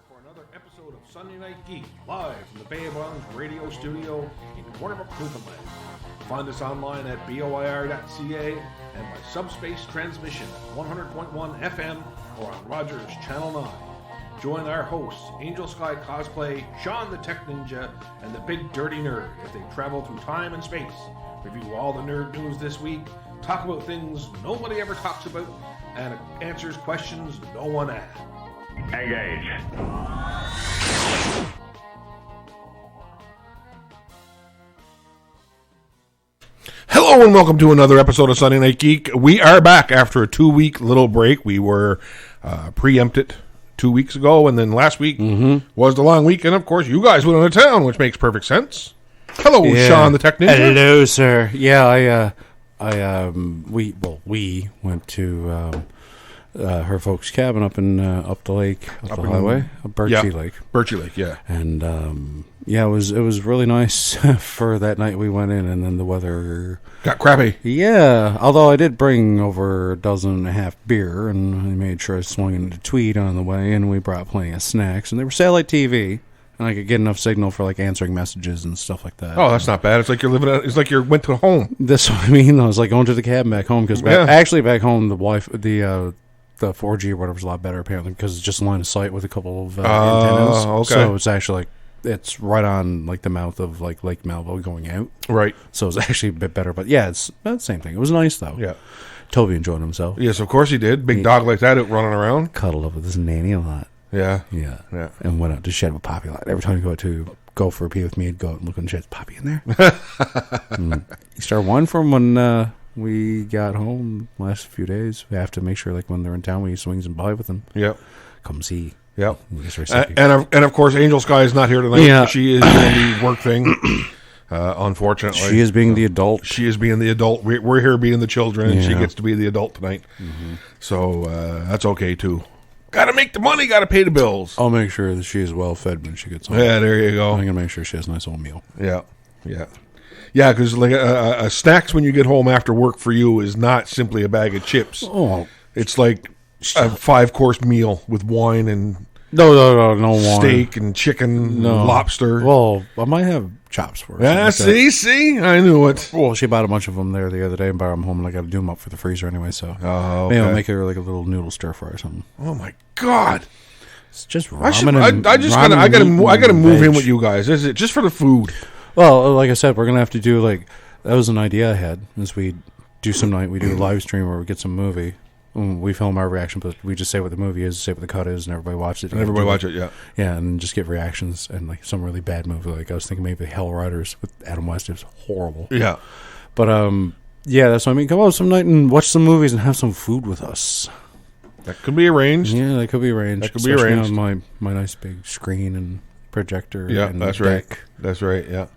for another episode of Sunday Night Geek, live from the Bay of Islands radio studio in Cornwall, Newfoundland. Find us online at boir.ca and by subspace transmission at 100.1 FM or on Rogers Channel 9. Join our hosts, Angel Skye Cosplay, Sean the Tech Ninja, and the Big Dirty Nerd as they travel through time and space, review all the nerd news this week, talk about things nobody ever talks about, and answers questions no one asks. Engage. Hello and welcome to another episode of Sunday Night Geek. We are back after a 2-week little break. We were preempted 2 weeks ago, and then last week was the long weekend. Of course, you guys went out of town, which makes perfect sense. Hello, Sean the Tech Ninja. Hello, sir. Yeah, we went to her folks' cabin up in up the lake, up the highway, Birchie Lake. Birchie Lake, yeah. And it was really nice for that night we went in, and then the weather got crappy. Yeah, although I did bring over 12.5 beer, and I made sure I swung into Tweed on the way, and we brought plenty of snacks, and they were satellite TV. And I could get enough signal for like answering messages and stuff like that. Oh, that's not bad. It's like you're living. It's like you went to home. That's what I mean. I was like going to the cabin back home because actually back home the 4G or whatever's a lot better apparently because it's just line of sight with a couple of antennas. Okay. So it's actually like it's right on like the mouth of like Lake Melville going out. Right. So it's actually a bit better. But yeah, it's the same thing. It was nice though. Yeah. Toby enjoyed himself. Yes, of course he did. Big dog like that out running around. Cuddled up with his nanny a lot. Yeah. And went out to shed with Poppy a lot. Every time you go for a pee with me, he'd go out and look and shed Poppy in there. You start one from when we got home last few days. We have to make sure, like when they're in town, we swings and by with them. Yep. Come see. Yep. And of course, Angel Skye is not here tonight. Yeah. She is doing the work thing. Unfortunately, she is being the adult. She is being the adult. We're here being the children, and she gets to be the adult tonight. So that's okay too. Got to make the money, got to pay the bills. I'll make sure that she is well fed when she gets home. Yeah, there you go. I'm going to make sure she has a nice old meal. Yeah, because like snacks when you get home after work for you is not simply a bag of chips. Oh. It's like a 5-course meal with wine and no wine. Steak and chicken, lobster. Well, I might have chops for her. Yeah, see? I knew it. Well, she bought a bunch of them there the other day and brought them home, and I got to do them up for the freezer anyway, so maybe I'll make her like a little noodle stir fry or something. Oh, my God. It's just ramen I gotta move in with you guys. Is it just for the food? Well, like I said, we're going to have to do like, that was an idea I had, is we do a live stream where we get some movie. We film our reaction, but we just say what the movie is, say what the cut is, and everybody watches it. And everybody watch it, yeah. Yeah, and just get reactions and like some really bad movie. Like I was thinking maybe Hell Riders with Adam West. It was horrible. Yeah. But that's what I mean. Come out some night and watch some movies and have some food with us. That could be arranged. Yeah, that could be arranged. On my nice big screen and projector. Yeah, and that's deck. right. That's right, yeah.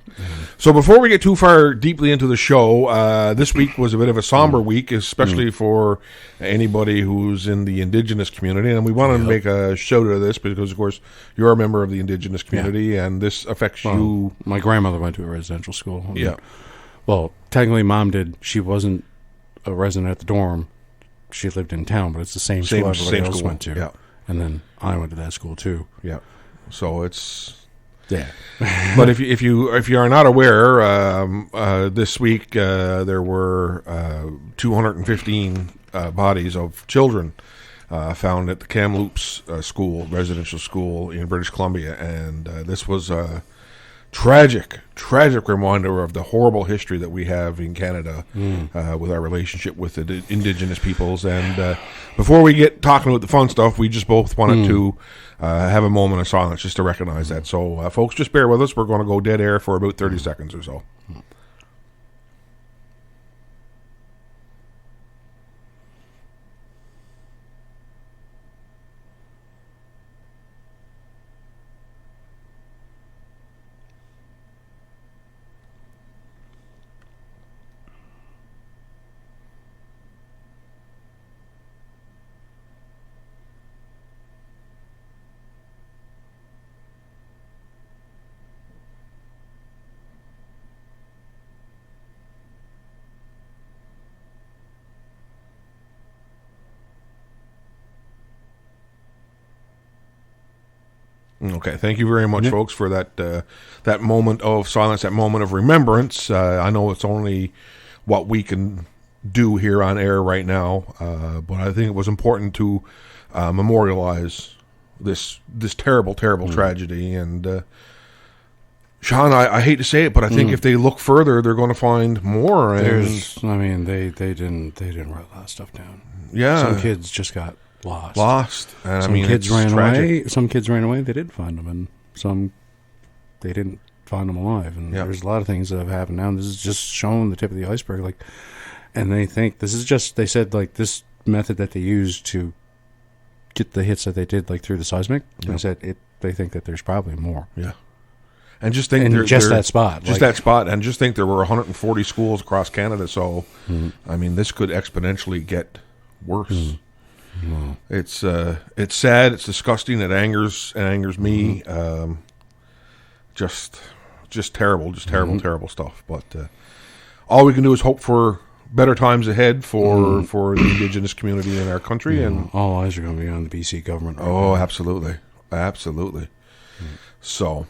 So before we get too far deeply into the show, this week was a bit of a somber week, especially for anybody who's in the Indigenous community. And we want to make a shout out of this because, of course, you're a member of the Indigenous community, and this affects you. My grandmother went to a residential school. Yeah. Well, technically, Mom did. She wasn't a resident at the dorm. She lived in town, but it's the same school everybody else went to. Yeah. And then I went to that school, too. Yeah. So it's... Yeah, but if you are not aware, this week there were 215 bodies of children found at the Kamloops school, residential school in British Columbia, and this was a tragic reminder of the horrible history that we have in Canada with our relationship with the Indigenous peoples. And before we get talking about the fun stuff, we just both wanted to have a moment of silence just to recognize that. So, folks, just bear with us. We're going to go dead air for about 30 seconds or so. Okay, thank you very much, folks, for that moment of silence, that moment of remembrance. I know it's only what we can do here on air right now, but I think it was important to memorialize this terrible, terrible tragedy. And Sean, I hate to say it, but I think if they look further, they're going to find more. And they didn't write a lot of stuff down. Yeah, some kids just got lost. And some kids ran away. Some kids ran away. They didn't find them, and some they didn't find them alive. And there's a lot of things that have happened now. And this is just showing the tip of the iceberg. Like, and they think this is just. They said like this method that they used to get the hits that they did like through the seismic. They said they think that there's probably more. Yeah. And just think, that spot, and just think there were 140 schools across Canada. So, I mean, this could exponentially get worse. Wow. It's sad. It's disgusting. It angers me. Just terrible. Just terrible stuff. But all we can do is hope for better times ahead for the Indigenous community in our country. And all eyes are going to be on the BC government. Right now. Absolutely. So.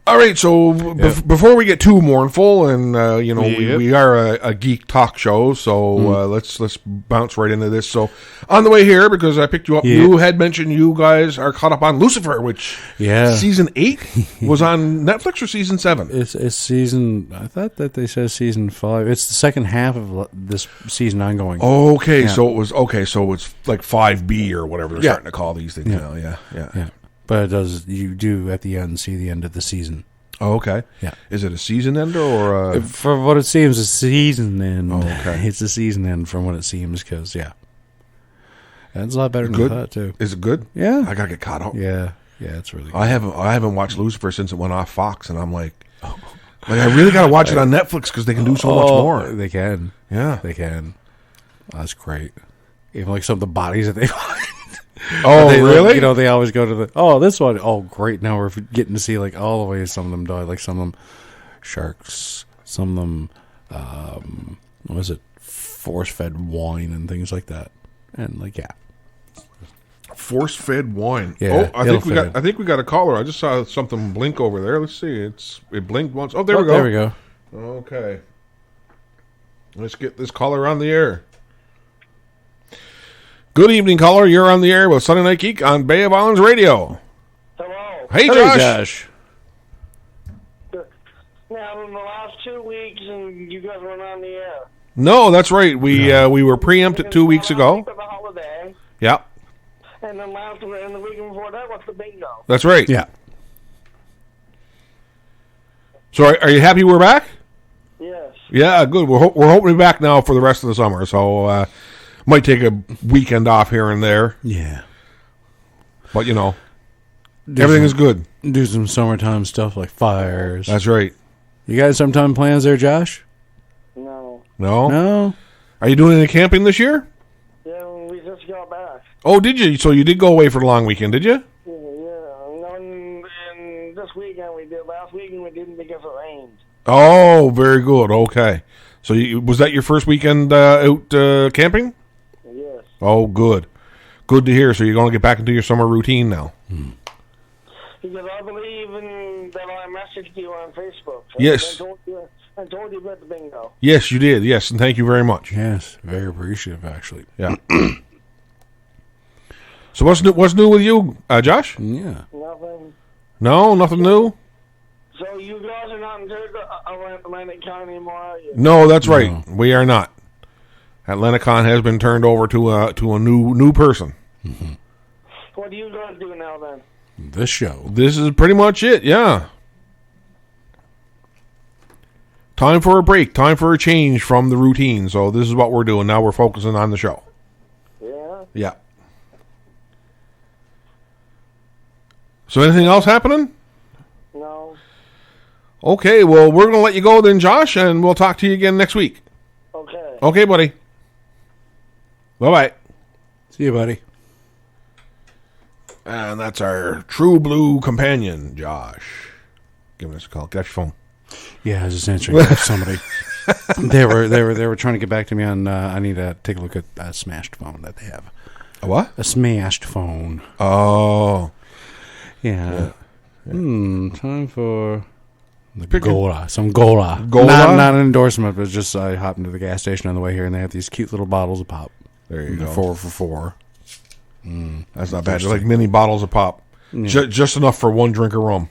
All right, so before we get too mournful, and we are a geek talk show, so let's bounce right into this. So on the way here, because I picked you up, you had mentioned you guys are caught up on Lucifer, which season 8 was on Netflix, or season 7? It's season. I thought that they said season 5. It's the second half of this season ongoing. Okay, so it was So it's like 5B or whatever they're starting to call these things now. Yeah. But you do at the end see the end of the season. Oh, okay. Yeah. Is it a season ender or for what it seems, a season end. Oh, okay. It's a season end from what it seems, because it's a lot better than I thought too. Is it good? Yeah. I gotta get caught up. Yeah, it's really good. I haven't watched Lucifer since it went off Fox, and I'm like I really gotta watch it on Netflix because they can do so much more. They can. Yeah, they can. That's great. Even like some of the bodies that they find. Oh, really? They always go to this one. Oh, great. Now we're getting to see like all the way some of them die. Like some of them sharks, some of them, what was it? Force-fed wine and things like that. And force-fed wine. Yeah. I think we got a caller. I just saw something blink over there. Let's see. It blinked once. Oh, there we go. There we go. Okay. Let's get this caller on the air. Good evening, caller. You're on the air with Sunday Night Geek on Bay of Islands Radio. Hello. Hey, Josh. Now, in the last 2 weeks, and you guys weren't on the air. No, that's right. We were preempted 2 weeks ago. The holiday. Yeah. And then and the week before that was the bingo. That's right. Yeah. So, are you happy we're back? Yes. Yeah, good. We're hoping to be back now for the rest of the summer. So. Might take a weekend off here and there. Yeah. But, everything is good. Do some summertime stuff like fires. That's right. You got summertime plans there, Josh? No. No? Are you doing any camping this year? Yeah, we just got back. Oh, did you? So you did go away for the long weekend, did you? Yeah. And this weekend we did. Last weekend we didn't because it rained. Oh, very good. Okay. So was that your first weekend out camping? Yes. Oh, good. Good to hear. So you're going to get back into your summer routine now. Because I believe that I messaged you on Facebook. Yes. I told you about the bingo. Yes, you did. Yes, and thank you very much. Yes, very appreciative, actually. Yeah. So what's new with you, Josh? Yeah. Nothing. No, nothing new? So you guys are not in Atlantic County anymore, are you? No, that's right. No. We are not. Atlanticon has been turned over to a new person. Mm-hmm. What do you guys do now then? This show. This is pretty much it, yeah. Time for a break. Time for a change from the routine. So this is what we're doing. Now we're focusing on the show. Yeah? Yeah. So anything else happening? No. Okay, well, we're going to let you go then, Josh, and we'll talk to you again next week. Okay. Okay, buddy. Bye-bye. See you, buddy. And that's our true blue companion, Josh. Giving us a call. Get off your phone. Yeah, I was just answering somebody. They were trying to get back to me on. I need to take a look at a smashed phone that they have. A what? A smashed phone. Oh. Yeah. Time for the Pick a- Gola. Some Gola. Gola? Not an endorsement, but just I hopped into the gas station on the way here, and they have these cute little bottles of pop. There you They're go. 4 for $4. That's not bad. They're like mini bottles of pop. Just enough for one drink of rum.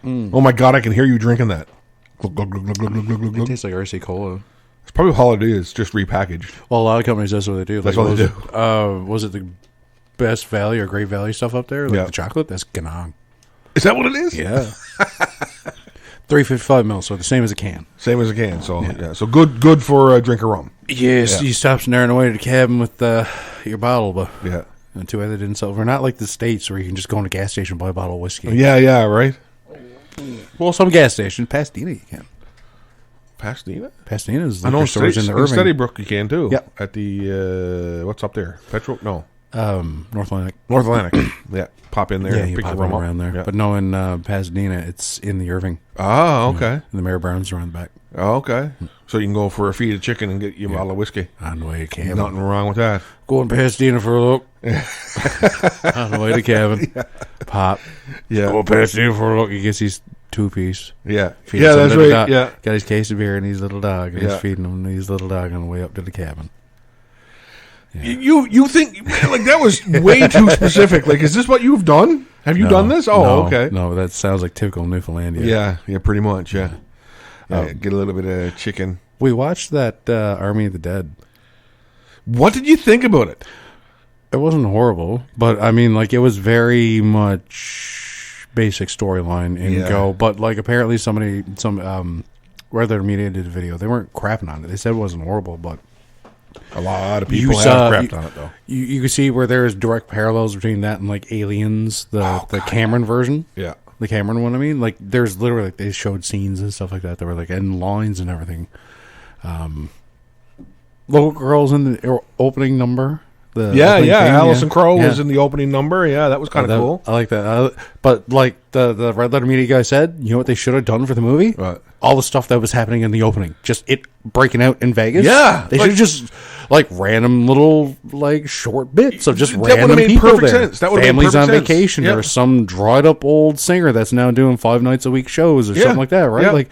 Oh my God, I can hear you drinking that. Glug, glug, glug, glug, glug, glug, glug, It glug. tastes like RC Cola. It's probably all it is, just repackaged. Well, a lot of companies, that's what they do. That's Like, what they do. Was it the Best Value or Great Value stuff up there? Like Yeah. the chocolate? That's Ganong. Is that what it is? Yeah. 355 ml, so the same as a can. Same as a can. So so good for a drink of rum. Yes, you stops there on the way to the cabin with your bottle, but Yeah. too bad they didn't sell. We're not like the States where you can just go in a gas station and buy a bottle of whiskey. Yeah, right. Well, some gas stations, Pasadena, you can. Pasadena? Pasadena's I know liquor stores in the Irving. Steady Brook you can too. Yeah. At the what's up there? Petrol? No. North Atlantic. North Atlantic. Yeah. Pop in there. Yeah, and you pick pop your rum up. around there. Yeah. But no, in Pasadena, it's in the Irving. Oh, okay. And the Mayor Browns are on the back. Oh, okay. So you can go for a feed of chicken and get you a bottle of whiskey. On the way to cabin. Nothing wrong with that. Going to Pasadena for a look. On the way to cabin. Pop. Yeah. Go to Pasadena for a look. He gets these 2-piece. Yeah. Feeding Yeah, some that's little right. dog. Yeah. Got his case of beer and his little dog. And Yeah. he's feeding him his little dog on the way up to the cabin. You think man, like that was way too specific? Like, is this what you've done? Have you done this? Oh, no, okay. No, that sounds like typical Newfoundlandia. Yeah, pretty much. Yeah. Get a little bit of chicken. We watched that Army of the Dead. What did you think about it? It wasn't horrible, but I mean, like, it was very much basic storyline and Yeah. go. But like, apparently, some Red Media did a video. They weren't crapping on it. They said it wasn't horrible, but A lot of people You have saw- crapped on it though. you could see where there's direct parallels between that and like Aliens, the Cameron version. Yeah. The Cameron one, I mean, like there's literally like they showed scenes and stuff like that. There were like end lines and everything. Little girls in the opening number. The Yeah, opening yeah. theme, Allison Crowe was Yeah. in the opening number. Yeah, that was kind of cool. I like that. But like the Red Letter Media guy said, you know what they should have done for the movie? What? All the stuff that was happening in the opening, just it breaking out in Vegas. Yeah, they like- should just like random little like short bits of just That would've random made people perfect there. sense. That would've made Families on perfect sense. vacation Yeah. or some dried up old singer that's now doing 5 nights a week shows or Yeah. something like that, right? Yeah. Like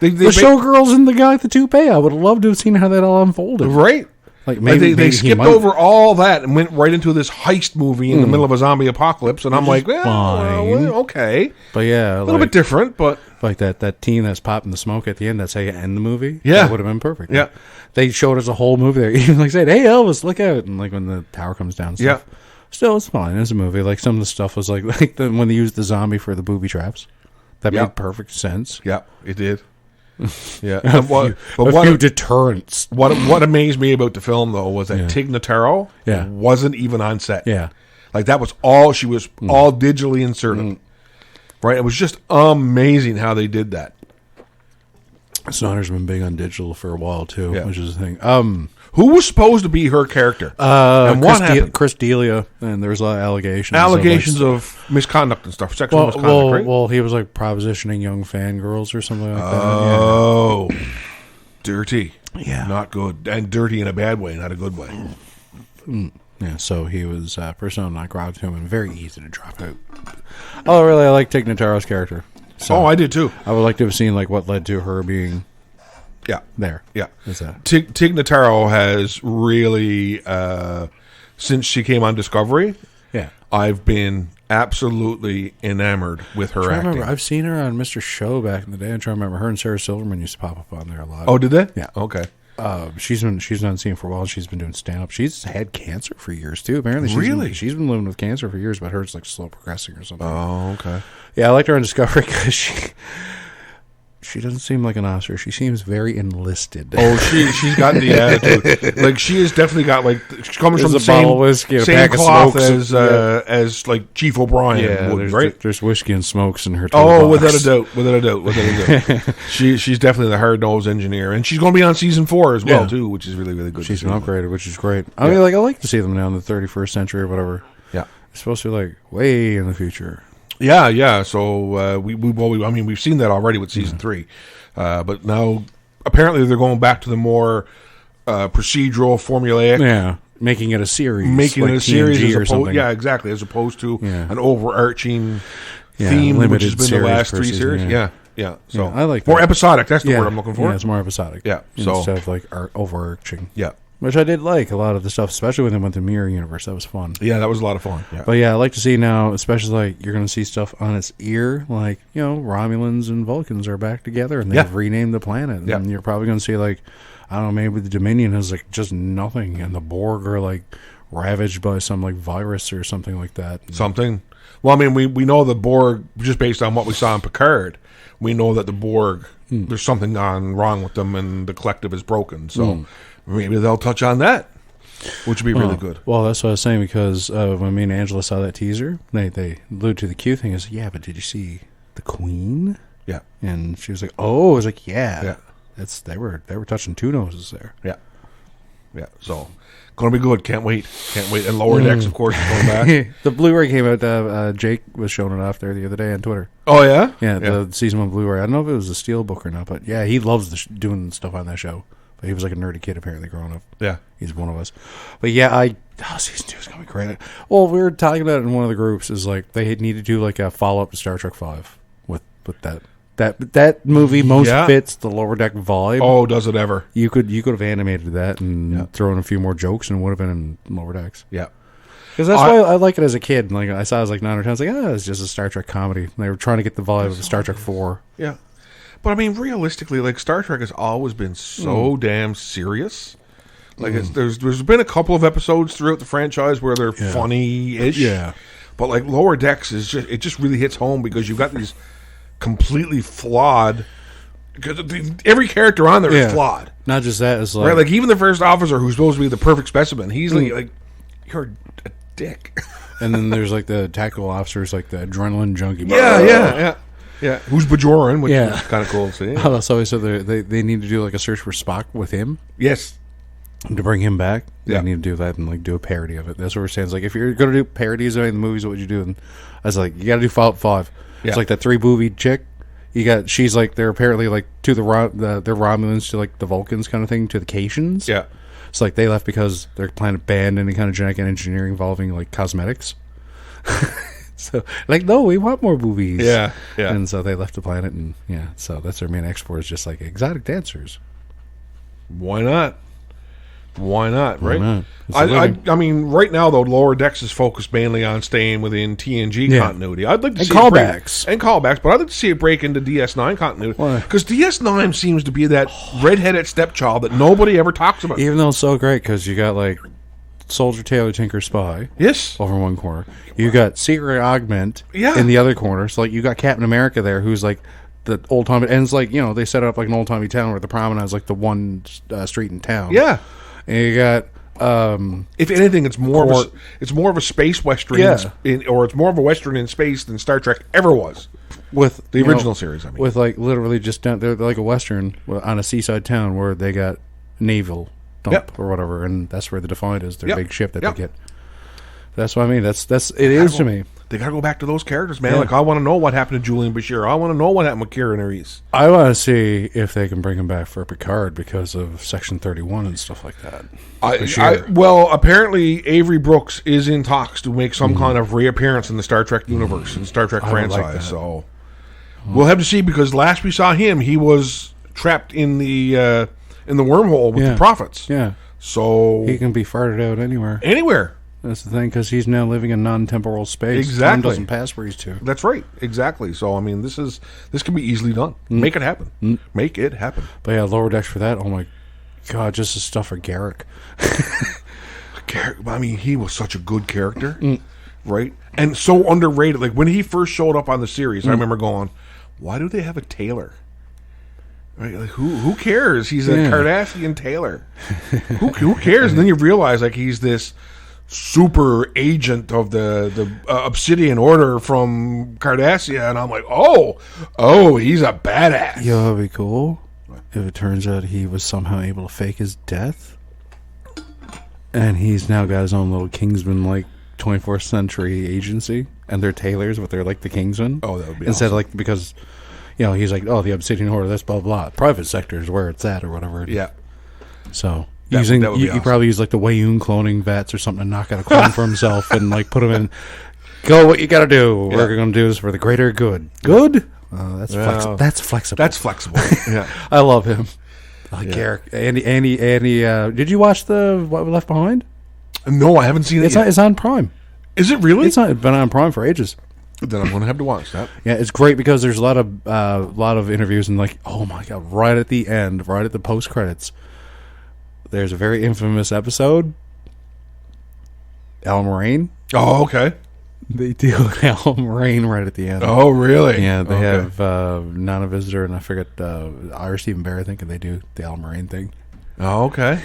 They the showgirls and the guy with the toupee. I would have loved to have seen how that all unfolded. Right. Like Like maybe they he skipped might- over all that and went right into this heist movie in the middle of a zombie apocalypse, and I'm like, well, fine. okay, But yeah, a little bit different, but like that teen that's popping the smoke at the end. That's how you end the movie. Yeah. that would have been perfect. Yeah. They showed us a whole movie there. Even like said, "Hey Elvis, look out!" And like when the tower comes down. And stuff. Yeah. Still, it's fine as a movie. Like some of the stuff was like when they used the zombie for the booby traps. That Yeah. made perfect sense. yeah, it did. Yeah, A few deterrents. what amazed me about the film though was that Yeah. Tig Notaro Yeah. wasn't even on set. Yeah. Like that was all she was all digitally inserted. Right, it was just amazing how they did that. Snyder's been big on digital for a while too, Yeah. which is the thing. Who was supposed to be her character? And what happened? Chris D'Elia, and there's a lot of allegations. Allegations of, of misconduct and stuff, sexual misconduct, right? well, he was like propositioning young fangirls or something like that. Oh, dirty. Yeah. Not good. And dirty in a bad way, not a good way. Yeah, so he was persona non grata to him and very easy to drop out. Oh, really? I like Tig Notaro's character. So Oh, I did too. I would like to have seen like what led to her being Yeah. there. Yeah. Is that? Tig Notaro has really, since she came on Discovery, Yeah. I've been absolutely enamored with her I acting. remember I've seen her on Mr. Show back in the day. I'm trying to remember her and Sarah Silverman used to pop up on there a lot. Oh, did they? Yeah. Okay. She's been on scene for a while. She's been doing stand up. She's had cancer for years too. Apparently, Really? she's been living with cancer for years, but hers like slow progressing or something. Oh, okay. Yeah, I liked her on Discovery because she doesn't seem like an officer. She seems very enlisted. Oh, she's got the attitude. Like she has definitely got like she comes from There's the a bottle of whiskey and a same pack of cloth smokes. as like Chief O'Brien yeah, would, there's, right? there's whiskey and smokes in her. Oh, toolbox. without a doubt. She's definitely the hard nosed engineer, and she's going to be on season 4 as well Yeah. too, which is really really good. She's to been see. upgraded, which is great. I mean, like I like to see them now in the 31st century or whatever. Yeah. It's supposed to be like way in the future. Yeah. So we've seen that already with season 3, but now apparently they're going back to the more procedural, formulaic. Yeah. making it a series. Making like it a series TNG as or opposed, something. yeah, exactly, as opposed to Yeah. an overarching Yeah, theme, which limited has been the series last per 3 season, series. yeah. Yeah. So Yeah, I like more that. episodic. That's the Yeah. word I'm looking for. Yeah, it's more episodic. Yeah, so- instead of like overarching. Yeah. Which I did like a lot of the stuff, especially when they went to Mirror Universe. That was fun. Yeah, that was a lot of fun. Yeah. But yeah, I like to see now, especially like you're going to see stuff on its ear, like, you know, Romulans and Vulcans are back together and they've Yeah. renamed the planet. Yeah. And you're probably going to see like, I don't know, maybe the Dominion has like just nothing and the Borg are like ravaged by some like virus or something like that. Something. Well, I mean, we know the Borg, just based on what we saw in Picard, we know that the Borg, there's something gone wrong with them and the collective is broken. So maybe they'll touch on that, which would be really good. Well, that's what I was saying because when me and Angela saw that teaser, they allude to the Q thing. I said, yeah, but did you see the Queen? Yeah. And she was like, oh, I was like, yeah. Yeah. They were touching two noses there. Yeah. Yeah. So, going to be good. Can't wait. Can't wait. And Lower Decks, of course, is going back. The Blu-ray came out. Jake was showing it off there the other day on Twitter. Oh, yeah? Yeah, the season 1 Blu-ray. I don't know if it was a Steelbook or not, but yeah, he loves doing stuff on that show. But he was like a nerdy kid apparently growing up. Yeah. He's one of us. But yeah, season 2 is going to be great. Well, we were talking about it in one of the groups. Is like they need to do like a follow-up to Star Trek 5 with that. That movie most fits the Lower Deck vibe. Oh, does it ever? You could have animated that and thrown a few more jokes and it would have been in Lower Decks. Yeah. Because that's why I like it as a kid. Like I saw it as like 9 or 10. I was like, it's just a Star Trek comedy. And they were trying to get the vibe of Star Trek 4. Yeah. But I mean, realistically, like Star Trek has always been so damn serious. Like there's been a couple of episodes throughout the franchise where they're funny-ish. Yeah. But like Lower Decks is just really hits home because you've got these completely flawed. Because every character on there is flawed. Not just that, it's like Right, like even the first officer who's supposed to be the perfect specimen, he's like you're a dick. and then there's like the tactical officers, like the adrenaline junkie. Yeah. Who's Bajoran, which Yeah. is kind of cool to see. Oh, so they need to do like a search for Spock with him Yes. to bring him back. Yeah. They need to do that and like do a parody of it. That's what we're saying. It's like if you're going to do parodies of any of the movies, what would you do? And I was like, you got to do Fallout 5. Yeah. It's like that 3-booby chick. She's like they're apparently like to they're Romulans to like the Vulcans kind of thing to the Cations. Yeah. It's like they left because their planet banned any kind of genetic engineering involving like cosmetics. So like no, we want more boobies. Yeah. And so they left the planet, and so that's their main export is just like exotic dancers. Why not? Right? not? I mean, right now though, Lower Decks is focused mainly on staying within TNG continuity. I'd like to see callbacks, but I'd like to see it break into DS9 continuity Why? because DS9 seems to be that redheaded stepchild that nobody ever talks about. Even though it's so great because you got like Soldier, Tailor, Tinker, Spy. Yes. Over in one corner. You got Secret Augment Yeah. in the other corner. So like you got Captain America there who's like the old timey, and it's like, they set it up like an old timey town where the promenade is like the one street in town. Yeah. And you got if anything, it's more of a space western, or it's more of a western in space than Star Trek ever was. With the original series, I mean, with like literally just down, they're like a western on a seaside town where they got naval dump or whatever, and that's where the Defiant is, their big ship that they get. That's what I mean. That's it is to me. They gotta go back to those characters, man. Like I want to know what happened to Julian Bashir. I want to know what happened with Kira Nerys. I want to see if they can bring him back for Picard because of Section 31 and stuff like that. Well, apparently Avery Brooks is in talks to make some kind of reappearance in the Star Trek universe and Star Trek franchise. So we'll have to see, because last we saw him, he was trapped in the wormhole with the prophets. Yeah, so he can be farted out anywhere. That's the thing, because he's now living in non-temporal space. Exactly. Time doesn't pass where he's to. That's right. Exactly. So, I mean, this can be easily done. Make it happen. Make it happen. But yeah, Lower Decks for that. Oh my God, just the stuff for Garrick. I mean, he was such a good character, right? And so underrated. Like when he first showed up on the series, I remember going, "Why do they have a tailor?" Right? Like who cares? He's a Cardassian tailor. Who cares? And then you realize like he's this super agent of the Obsidian Order from Cardassia, and I'm like, oh, he's a badass. Yo, that'd be cool if it turns out he was somehow able to fake his death, and he's now got his own little Kingsman like 24th century agency, and they're tailors, but they're like the Kingsman. Oh, that would be instead awesome. of like, because he's like, the Obsidian Order, that's blah blah. Private sector is where it's at or whatever. Yeah. So Using that would be you awesome. probably use like the Wayun cloning vets or something to knock out a clone for himself and like put him in. Go, what you got to do? Yeah. We're going to do this for the greater good. Good. That's Well, flexible. That's flexible. That's flexible. Yeah. I love him. Like Garrick, Andy. Did you watch the What We Left Behind? No, I haven't seen it yet. It's on Prime. Is it really? It's been on Prime for ages. Then I'm going to have to watch that. Yeah, it's great because there's a lot of interviews and like, oh my god, right at the end, right at the post credits, there's a very infamous episode. Al Moraine. Oh, okay. They do Al Moraine right at the end. Oh, really? Yeah, they Okay. have Nana Visitor and I forget Irish Stephen Bear, I think, and they do the Al Moraine thing. Oh, okay.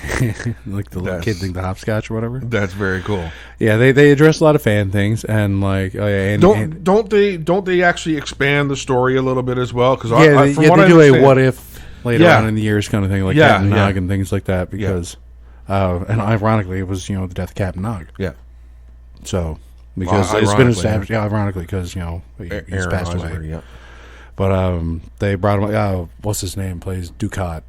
Like the little That's- kid thing, the hopscotch or whatever. That's very cool. Yeah, they address a lot of fan things and like Don't they actually expand the story a little bit as well? Because they do a what if later Yeah. on in the years kind of thing, like Yeah, Captain yeah. Nog and things like that. Because, and ironically, it was the death of Captain Nog. Yeah. So because it's been Ironically, established, ironically, because he's Aaron passed Eisenberg, away. yeah. But they brought him. What's his name? Plays Ducat.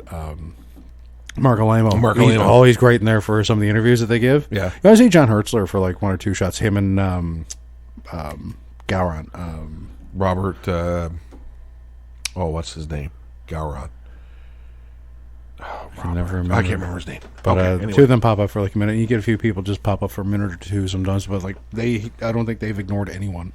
Marco Lamo. Marco Lamo. Always great in there for some of the interviews that they give. Yeah. You always see John Hertzler for like one or two shots. Him and Gowron. Robert. What's his name? Gowron. I can never remember. I can't remember his name. But Anyway. two of them pop up for like a minute. And you get a few people just pop up for a minute or two sometimes. But like I don't think they've ignored anyone.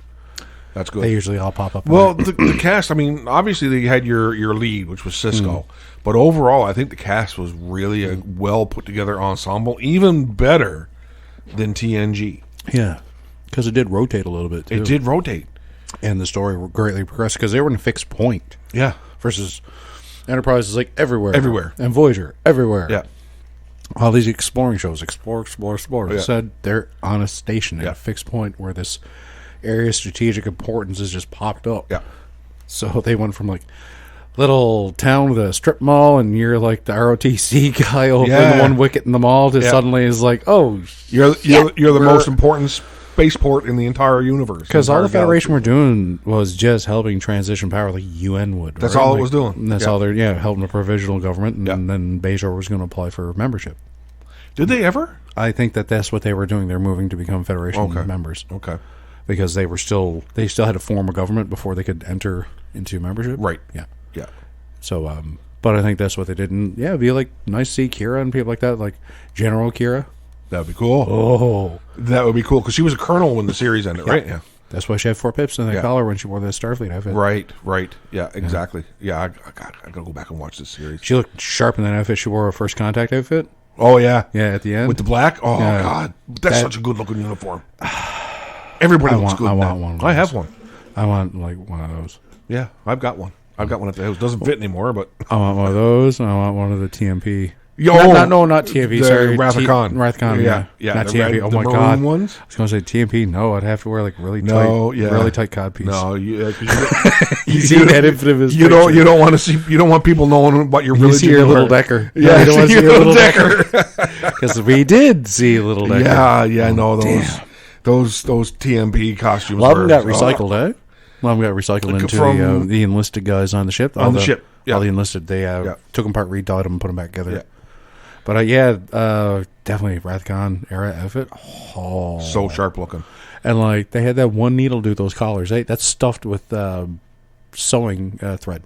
That's good. They usually all pop up. Well, the cast, I mean, obviously they had your lead, which was Cisco. But overall, I think the cast was really a well put together ensemble, even better than TNG. yeah, because it did rotate a little bit too. It did rotate. And the story greatly progressed because they were in a fixed point Yeah. versus Enterprise is like everywhere. Everywhere. And Voyager, everywhere. Yeah. All these exploring shows, explore. Yeah. Instead, they're on a station at Yeah. a fixed point where this area of strategic importance has just popped up. Yeah. So they went from like little town with a strip mall and you're like the ROTC guy opening Yeah. one wicket in the mall to Yeah. suddenly is like, oh, You're the most important spaceport in the entire universe. because all the entire Federation were doing was just helping transition power like UN would. That's right? all it Like, was doing. and that's Yeah. all they're helping the provisional government, and Yeah. then Bajor was going to apply for membership. Did they ever? I think that's what they were doing. They're moving to become Federation Okay. members Okay. because they still had to form a government before they could enter into membership. Right. Yeah. Yeah. So, but I think that's what they did. And yeah, it'd be like nice to see Kira and people like that, like General Kira. That would be cool. Oh, That would be cool because she was a colonel when the series ended, right? Yeah. that's why she had 4 pips in that Yeah. collar when she wore the Starfleet outfit. Right. Yeah, exactly. Yeah, I gotta go back and watch this series. She looked sharp in that outfit. She wore her first contact outfit. Oh, yeah. Yeah, at the end. With the black? Oh, Yeah. God. That's That- such a good looking uniform. Everybody looks good. I in want that. one of I those. have one. I want like one of those. Yeah, I've got one. I've got one at the house. Doesn't fit anymore, but. I want one of those, and I want one of the TMP. Yo, Not TMP. the Sorry, Rathacon. Rathacon. Yeah, not the TMP. red- Oh the my maroon god. ones? I was going to say TMP. No, I'd have to wear like really No, tight, yeah. really tight codpiece. No, you You see that infamous you don't want to see. You don't want people knowing what your You religion. see your you little are. Decker. Yeah, you don't want to see your little Decker. Because we did see little Decker. Yeah. No, those TMP costumes. A lot of them got were- recycled, eh? A lot of them got recycled Like into from- the enlisted guys on the ship. On the ship, yeah. All the enlisted, they Yeah. took them apart, redyed them, and put them back together. Yeah. But definitely Rathcon era outfit. Oh, So sharp looking. and like they had that one needle do those collars. That's stuffed with sewing thread.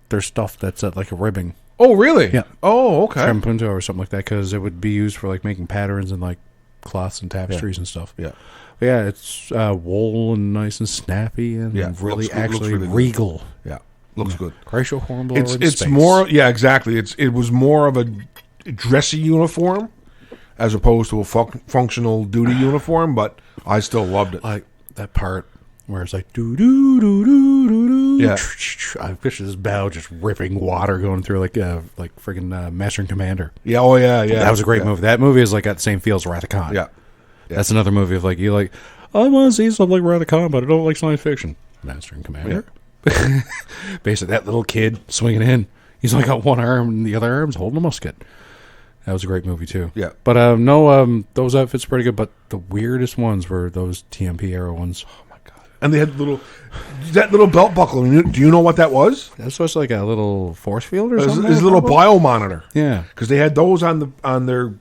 They're stuffed. That's like a ribbing, Oh, really? Yeah. Oh, okay. punto or something like that, because it would be used for like making patterns and like cloths and tapestries and stuff. Yeah. But yeah, it's wool and nice and snappy and Yeah, really looks good, actually looks really good. regal. Yeah. Looks good. Horatio Hornblower in It's space. more. Yeah, exactly. It was more of a dressy uniform as opposed to a functional duty uniform, but I still loved it. like that part where it's like doo doo doo doo doo doo. Yeah. I picture this bow just ripping water going through like friggin' Master and Commander. Yeah. Oh, yeah. Yeah. That was a great yeah. movie. That movie is like got the same feel as Rathacon. Yeah. That's another movie of like you like. I want to see something like Rathacon, but I don't like science fiction. Master and Commander. Basically, that little kid swinging in. He's only got one arm, and the other arm's holding a musket. That was a great movie too. Yeah. But those outfits pretty good. But the weirdest ones were those TMP era ones. Oh my god! And they had little That little belt buckle, do you know what that was? That's supposed to like a little force field or It was something? a little biomonitor. Yeah. Because they had those on their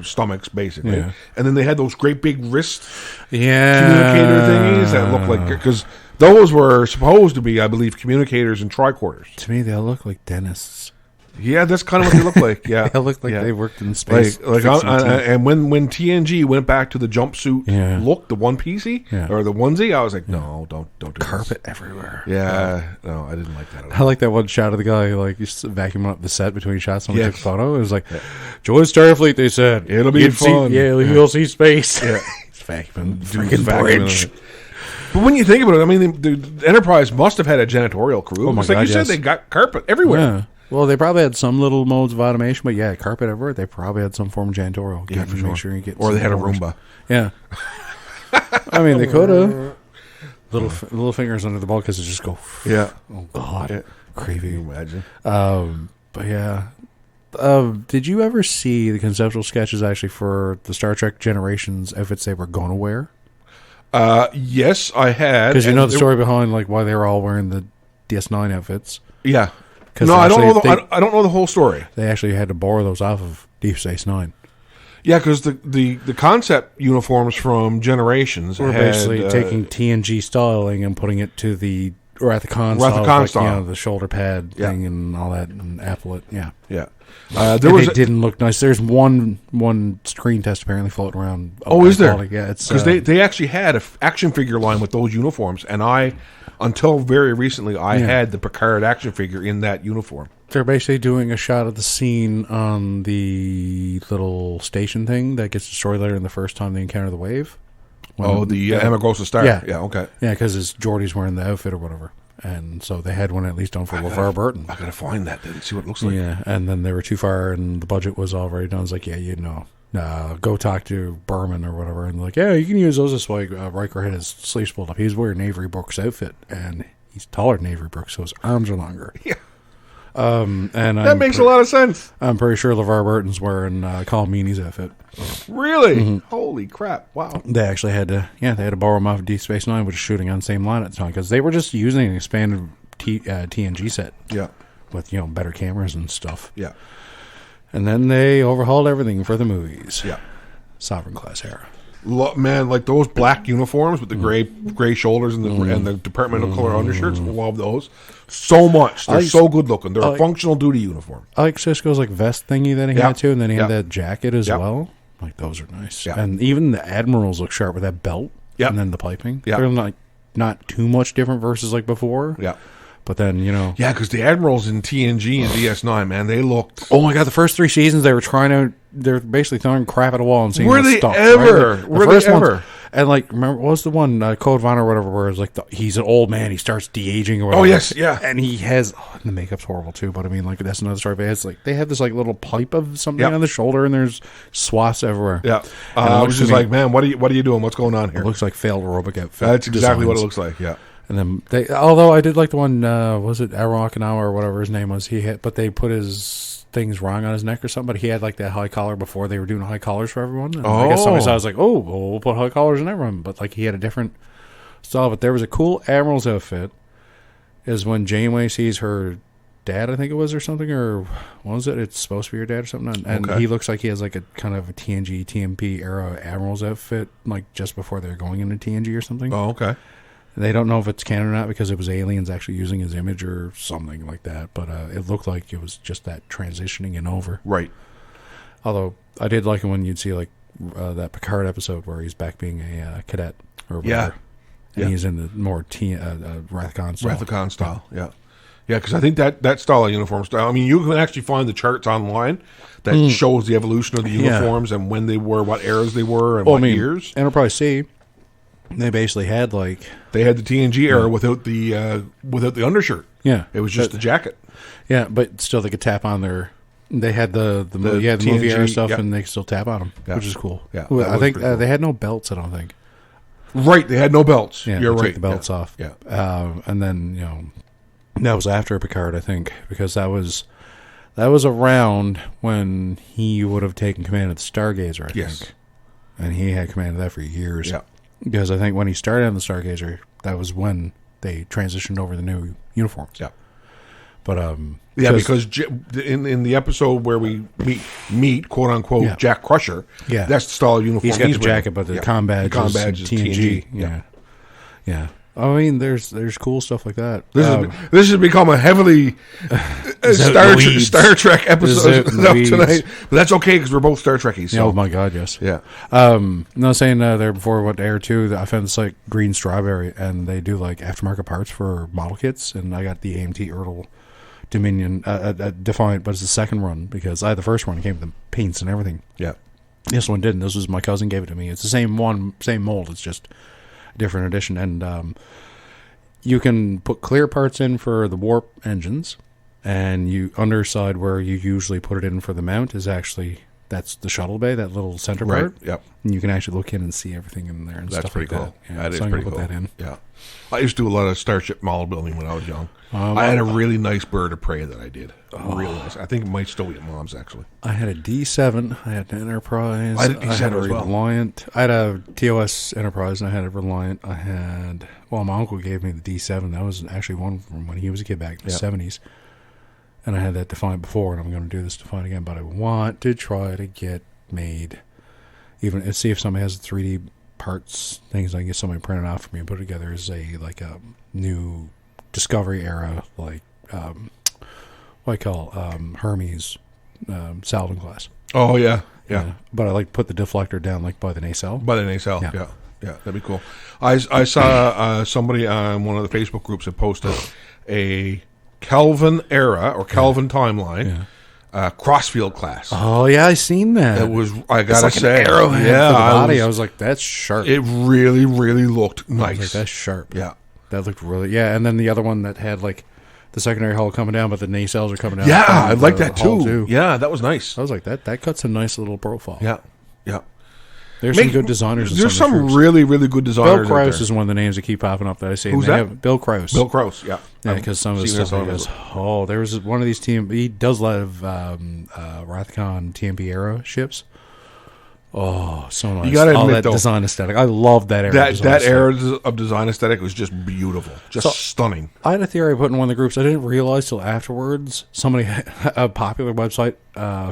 stomachs, basically. Yeah. And then they had those great big wrist Yeah. communicator thingies that looked like... Because those were supposed to be, I believe, communicators and tricorders. To me, they all look like dentists. Yeah, that's kind of what they look like. Yeah, They look like they worked in space. And when TNG went back to the jumpsuit look, the one piecey or the onesie, I was like, no, don't do carpet this. everywhere. Yeah, no, I didn't like that at all. I like that one shot of the guy like he's vacuuming up the set between shots. Someone took a photo. It was like, join Starfleet. They said it'll be fun. You'll see space. Yeah, he's vacuuming freaking bridge. But when you think about it, I mean, the Enterprise must have had a janitorial crew. Oh my God, like you said, they got carpet everywhere. Yeah. Well, they probably had some little modes of automation, but yeah, carpet everywhere. They probably had some form of janitorial. Yeah, for sure. Make sure you get or they had a Roomba. Yeah. I mean, they could have. Little fingers under the bulkheads just go. Yeah. Oh, God. Yeah. Crazy. Can you imagine? But yeah. Did you ever see the conceptual sketches actually for the Star Trek Generations outfits they were going to wear? Yes, I had. Because you know the story behind like why they were all wearing the DS9 outfits. Yeah. No, I don't know. I don't know the whole story. They actually had to borrow those off of Deep Space Nine. Yeah, because the concept uniforms from Generations were basically taking TNG styling and putting it to the Rathacon style, you know, the shoulder pad thing and all that, and applet. Yeah. It didn't look nice. There's one screen test apparently floating around. Oh, is there? Yeah, it's because they actually had an action figure line with those uniforms, and until very recently, I had the Picard action figure in that uniform. They're basically doing a shot of the scene on the little station thing that gets destroyed later in the first time they encounter the wave. The Amagosa Star. Yeah. Yeah, okay. Yeah, because it's Geordie's wearing the outfit or whatever. And so they had one at least done for LeVar Burton. I gotta find that and see what it looks like. Yeah, and then they were too far and the budget was already done. It's like, go talk to Berman or whatever. And like, yeah, you can use those. This way Riker had his sleeves pulled up. He was wearing Avery Brooks' outfit, and he's taller than Avery Brooks, so his arms are longer. Yeah. And that makes a lot of sense. I'm pretty sure LeVar Burton's wearing Colm Meaney's outfit. Really? Mm-hmm. Holy crap! Wow. They actually had to borrow him off of Deep Space Nine, which is shooting on the same line at the time because they were just using an expanded TNG set. Yeah. With better cameras and stuff. Yeah. And then they overhauled everything for the movies. Yeah. Sovereign class era. Man, like those black uniforms with the gray shoulders and the departmental color undershirts. Love those so much. They're so good looking. They're a functional duty uniform. I like Sisko's like vest thingy that he had too, and then he had that jacket as well. Like those are nice. Yeah. And even the admirals look sharp with that belt. Yeah. And then the piping. Yeah. They're not too much different versus like before. Yeah. But then, Yeah, because the admirals in TNG and DS9, man, they looked... Oh my God, the first 3 seasons they're basically throwing crap at a wall and seeing Were they stuff, ever? Right? Were they ever? And like, remember, what was the one, Code Von or whatever, where it's like, he's an old man, he starts de-aging or whatever. Oh, yes, yeah. And he has, the makeup's horrible too, but I mean, like, that's another story. But they have this like little pipe of something on the shoulder and there's swaths everywhere. Yeah. I was just like, man, what are you doing? What's going on here? It looks like failed aerobic outfit. That's exactly what it looks like, yeah. And then although I did like the one, was it Arakanawa or whatever his name was, but they put his things wrong on his neck or something, but he had like that high collar before they were doing high collars for everyone. And I guess somebody saw, I was like, we'll put high collars on everyone, but like he had a different style. But there was a cool Admiral's outfit is when Janeway sees her dad, I think it was, or something, or what was it? It's supposed to be her dad or something. And he looks like he has like a kind of a TNG, TMP era Admiral's outfit, like just before they're going into TNG or something. Oh, okay. They don't know if it's canon or not because it was aliens actually using his image or something like that. But it looked like it was just that transitioning and over. Right. Although I did like it when you'd see like that Picard episode where he's back being a cadet or whatever. And he's in the more Rathacon style. Rathacon style, yeah. Yeah, because I think that style of uniform style, I mean, you can actually find the charts online that shows the evolution of the uniforms and when they were, what eras they were, and what years. Enterprise C. They basically had they had the TNG era without the undershirt. Yeah, it was just the jacket. Yeah, but still they could tap on their. They had the movie era stuff, and they could still tap on them, which is cool. Yeah, I think cool. They had no belts. I don't think. Right, they had no belts. Yeah, you're right. Take the belts off. Yeah, and then that was after Picard, I think, because that was around when he would have taken command of the Stargazer. I think, and he had command of that for years. Yeah. Because I think when he started on the Stargazer, that was when they transitioned over the new uniforms. Yeah. But because in the episode where we meet quote unquote Jack Crusher, that's the style of uniform. He's got the jacket, but the com badge is TNG. Yeah. I mean, there's cool stuff like that. This has become a heavily Star Trek episode tonight, but that's okay because we're both Star Trekkies. So. Oh my God, yes. Yeah. No, saying there before what Air 2, I found this like Green Strawberry, and they do like aftermarket parts for model kits, and I got the AMT Earl Dominion Defiant, but it's the second run because I had the first one. It came with the paints and everything. Yeah. This one didn't. This was my cousin gave it to me. It's the same one, same mold. It's just a different edition, and you can put clear parts in for the warp engines, and you underside where you usually put it in for the mount is actually that's the shuttle bay, that little center part. Yep. And you can actually look in and see everything in there and that's stuff pretty like cool. that. Yeah, that is so pretty put cool. That in. Yeah. I used to do a lot of Starship model building when I was young. I had a really nice bird of prey that I did. Really nice. I think it might still be at Mom's, actually. I had a D7. I had an Enterprise. I had a Reliant. I had a TOS Enterprise, and I had a Reliant. My uncle gave me the D7. That was actually one from when he was a kid back in the 70s. And I had that Defiant before, and I'm going to do this Defiant again. But I want to try to get made, even see if somebody has 3D parts, things I can get somebody printed out for me and put together as a new Discovery era, like what I call Hermes Salvin class. Oh yeah. But I like to put the deflector down like by the nacelle. By the nacelle, yeah, that'd be cool. I saw somebody on one of the Facebook groups had posted a Kelvin era or Kelvin timeline. Crossfield class. Oh yeah, I seen that. It was. I gotta like say, an arrowhead for the body. I was like, that's sharp. It really, really looked nice. I was like, that's sharp. Yeah, that looked really. Yeah, and then the other one that had like the secondary hull coming down, but the nacelles are coming down. Yeah, I like that too. Yeah, that was nice. I was like, that cuts a nice little profile. Yeah. There's some good designers. There's some really, really good designers. Bill Krause is one of the names that keep popping up that I see. Who's that? Bill Krause. Bill Krause, yeah. Yeah, because some of the stuff he goes, there was one of these he does a lot of Rathcon TMP era ships. Oh, so nice. You got to admit, that design aesthetic. I love that era. That era of design aesthetic was just beautiful. Just stunning. I had a theory I put in one of the groups. I didn't realize till afterwards. Somebody, a popular website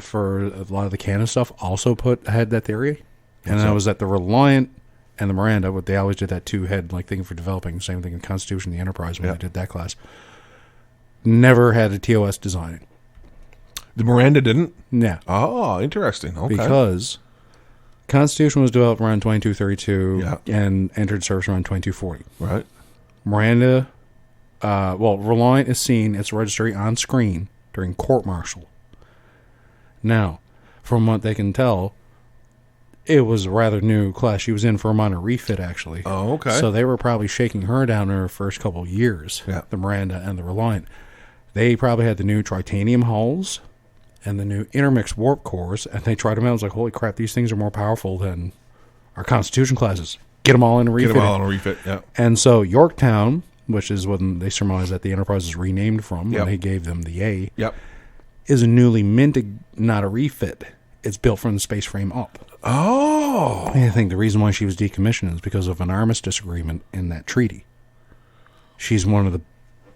for a lot of the canon stuff, also had that theory. And that was that the Reliant and the Miranda, they always did that two-head thing for developing. Same thing in Constitution, the Enterprise, when they did that class. Never had a TOS design. The Miranda didn't? Yeah. Oh, interesting. Okay. Because Constitution was developed around 2232 and entered service around 2240. Right. Miranda, Reliant is seen its registry on screen during court-martial. Now, from what they can tell, it was a rather new class. She was in for a minor refit, actually. Oh, okay. So they were probably shaking her down in her first couple of years, the Miranda and the Reliant. They probably had the new titanium hulls and the new intermix warp cores, and they tried them out. I was like, holy crap, these things are more powerful than our Constitution classes. Get them all in a refit. Get them all in a refit, yeah. And so Yorktown, which is when they surmise that the Enterprise is renamed from, when they gave them the A, is a newly minted, not a refit. It's built from the space frame up. Oh. I think the reason why she was decommissioned is because of an armistice agreement in that treaty. She's one of the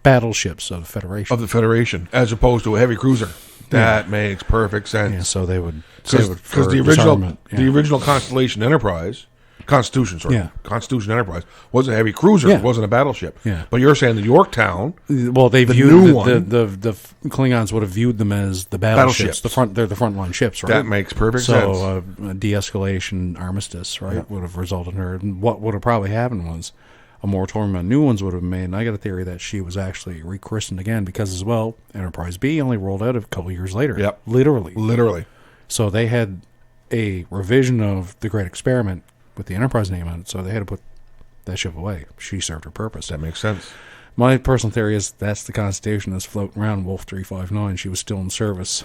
battleships of the Federation. Of the Federation, as opposed to a heavy cruiser. That makes perfect sense. Yeah, so they would... Because the original Constellation Enterprise... Constitution Enterprise was a heavy cruiser. It wasn't a battleship. Yeah. But you're saying the Yorktown... Well, they viewed the Klingons would have viewed them as the battleships. They're the frontline ships, right? That makes perfect sense. So a de-escalation armistice, right, would have resulted in her. And what would have probably happened was a moratorium on new ones would have been made. And I got a theory that she was actually rechristened again because, as well, Enterprise B only rolled out a couple years later. Yep. Literally. So they had a revision of the Great Experiment with the Enterprise name on it, so they had to put that ship away. She served her purpose. That makes sense. My personal theory is that's the Constitution that's floating around Wolf 359. She was still in service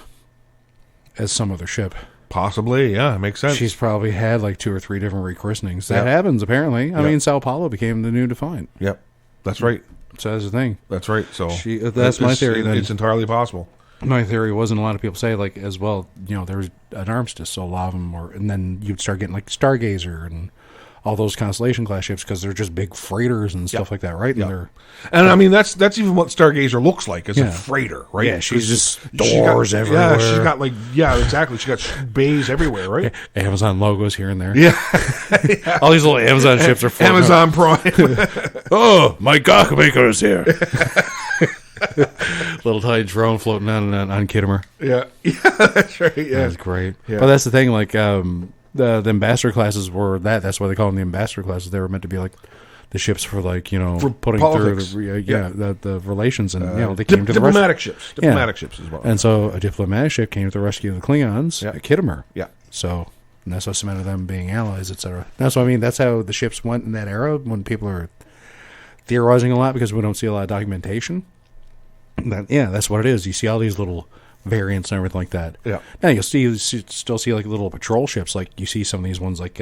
as some other ship. Possibly, yeah, it makes sense. She's probably had 2 or 3 different rechristenings. That happens, apparently. I mean, Sao Paulo became the new Defiant. Yep, that's right. So that's the thing. That's right. So that's my theory. It's entirely possible. My theory wasn't a lot of people say, as well, there was an armistice, so a lot of them were, and then you'd start getting Stargazer and all those Constellation class ships because they're just big freighters and stuff like that, right? And they're I mean that's even what Stargazer looks like, is a freighter, right? Yeah, she's just doors everywhere. Yeah, she's got exactly. She got bays everywhere, right? Amazon logos here and there. Yeah. All these little Amazon ships are floating Amazon Prime. Oh, my gawk maker is here. Little tiny drone floating on Kittimer. Yeah, that's right. Yeah, that's great. Yeah. But that's the thing. Like the ambassador classes were that. That's why they call them the ambassador classes. They were meant to be like the ships for for putting politics. through the relations, and they came to the diplomatic ships. Diplomatic ships as well. And so a diplomatic ship came to the rescue of the Klingons at Kittimer. Yeah. So and that's what cemented them being allies, etc. That's what I mean. That's how the ships went in that era when people are theorizing a lot because we don't see a lot of documentation. That's what it is. You see all these little variants and everything like that. Yeah. Now you still see like little patrol ships. Like you see some of these ones like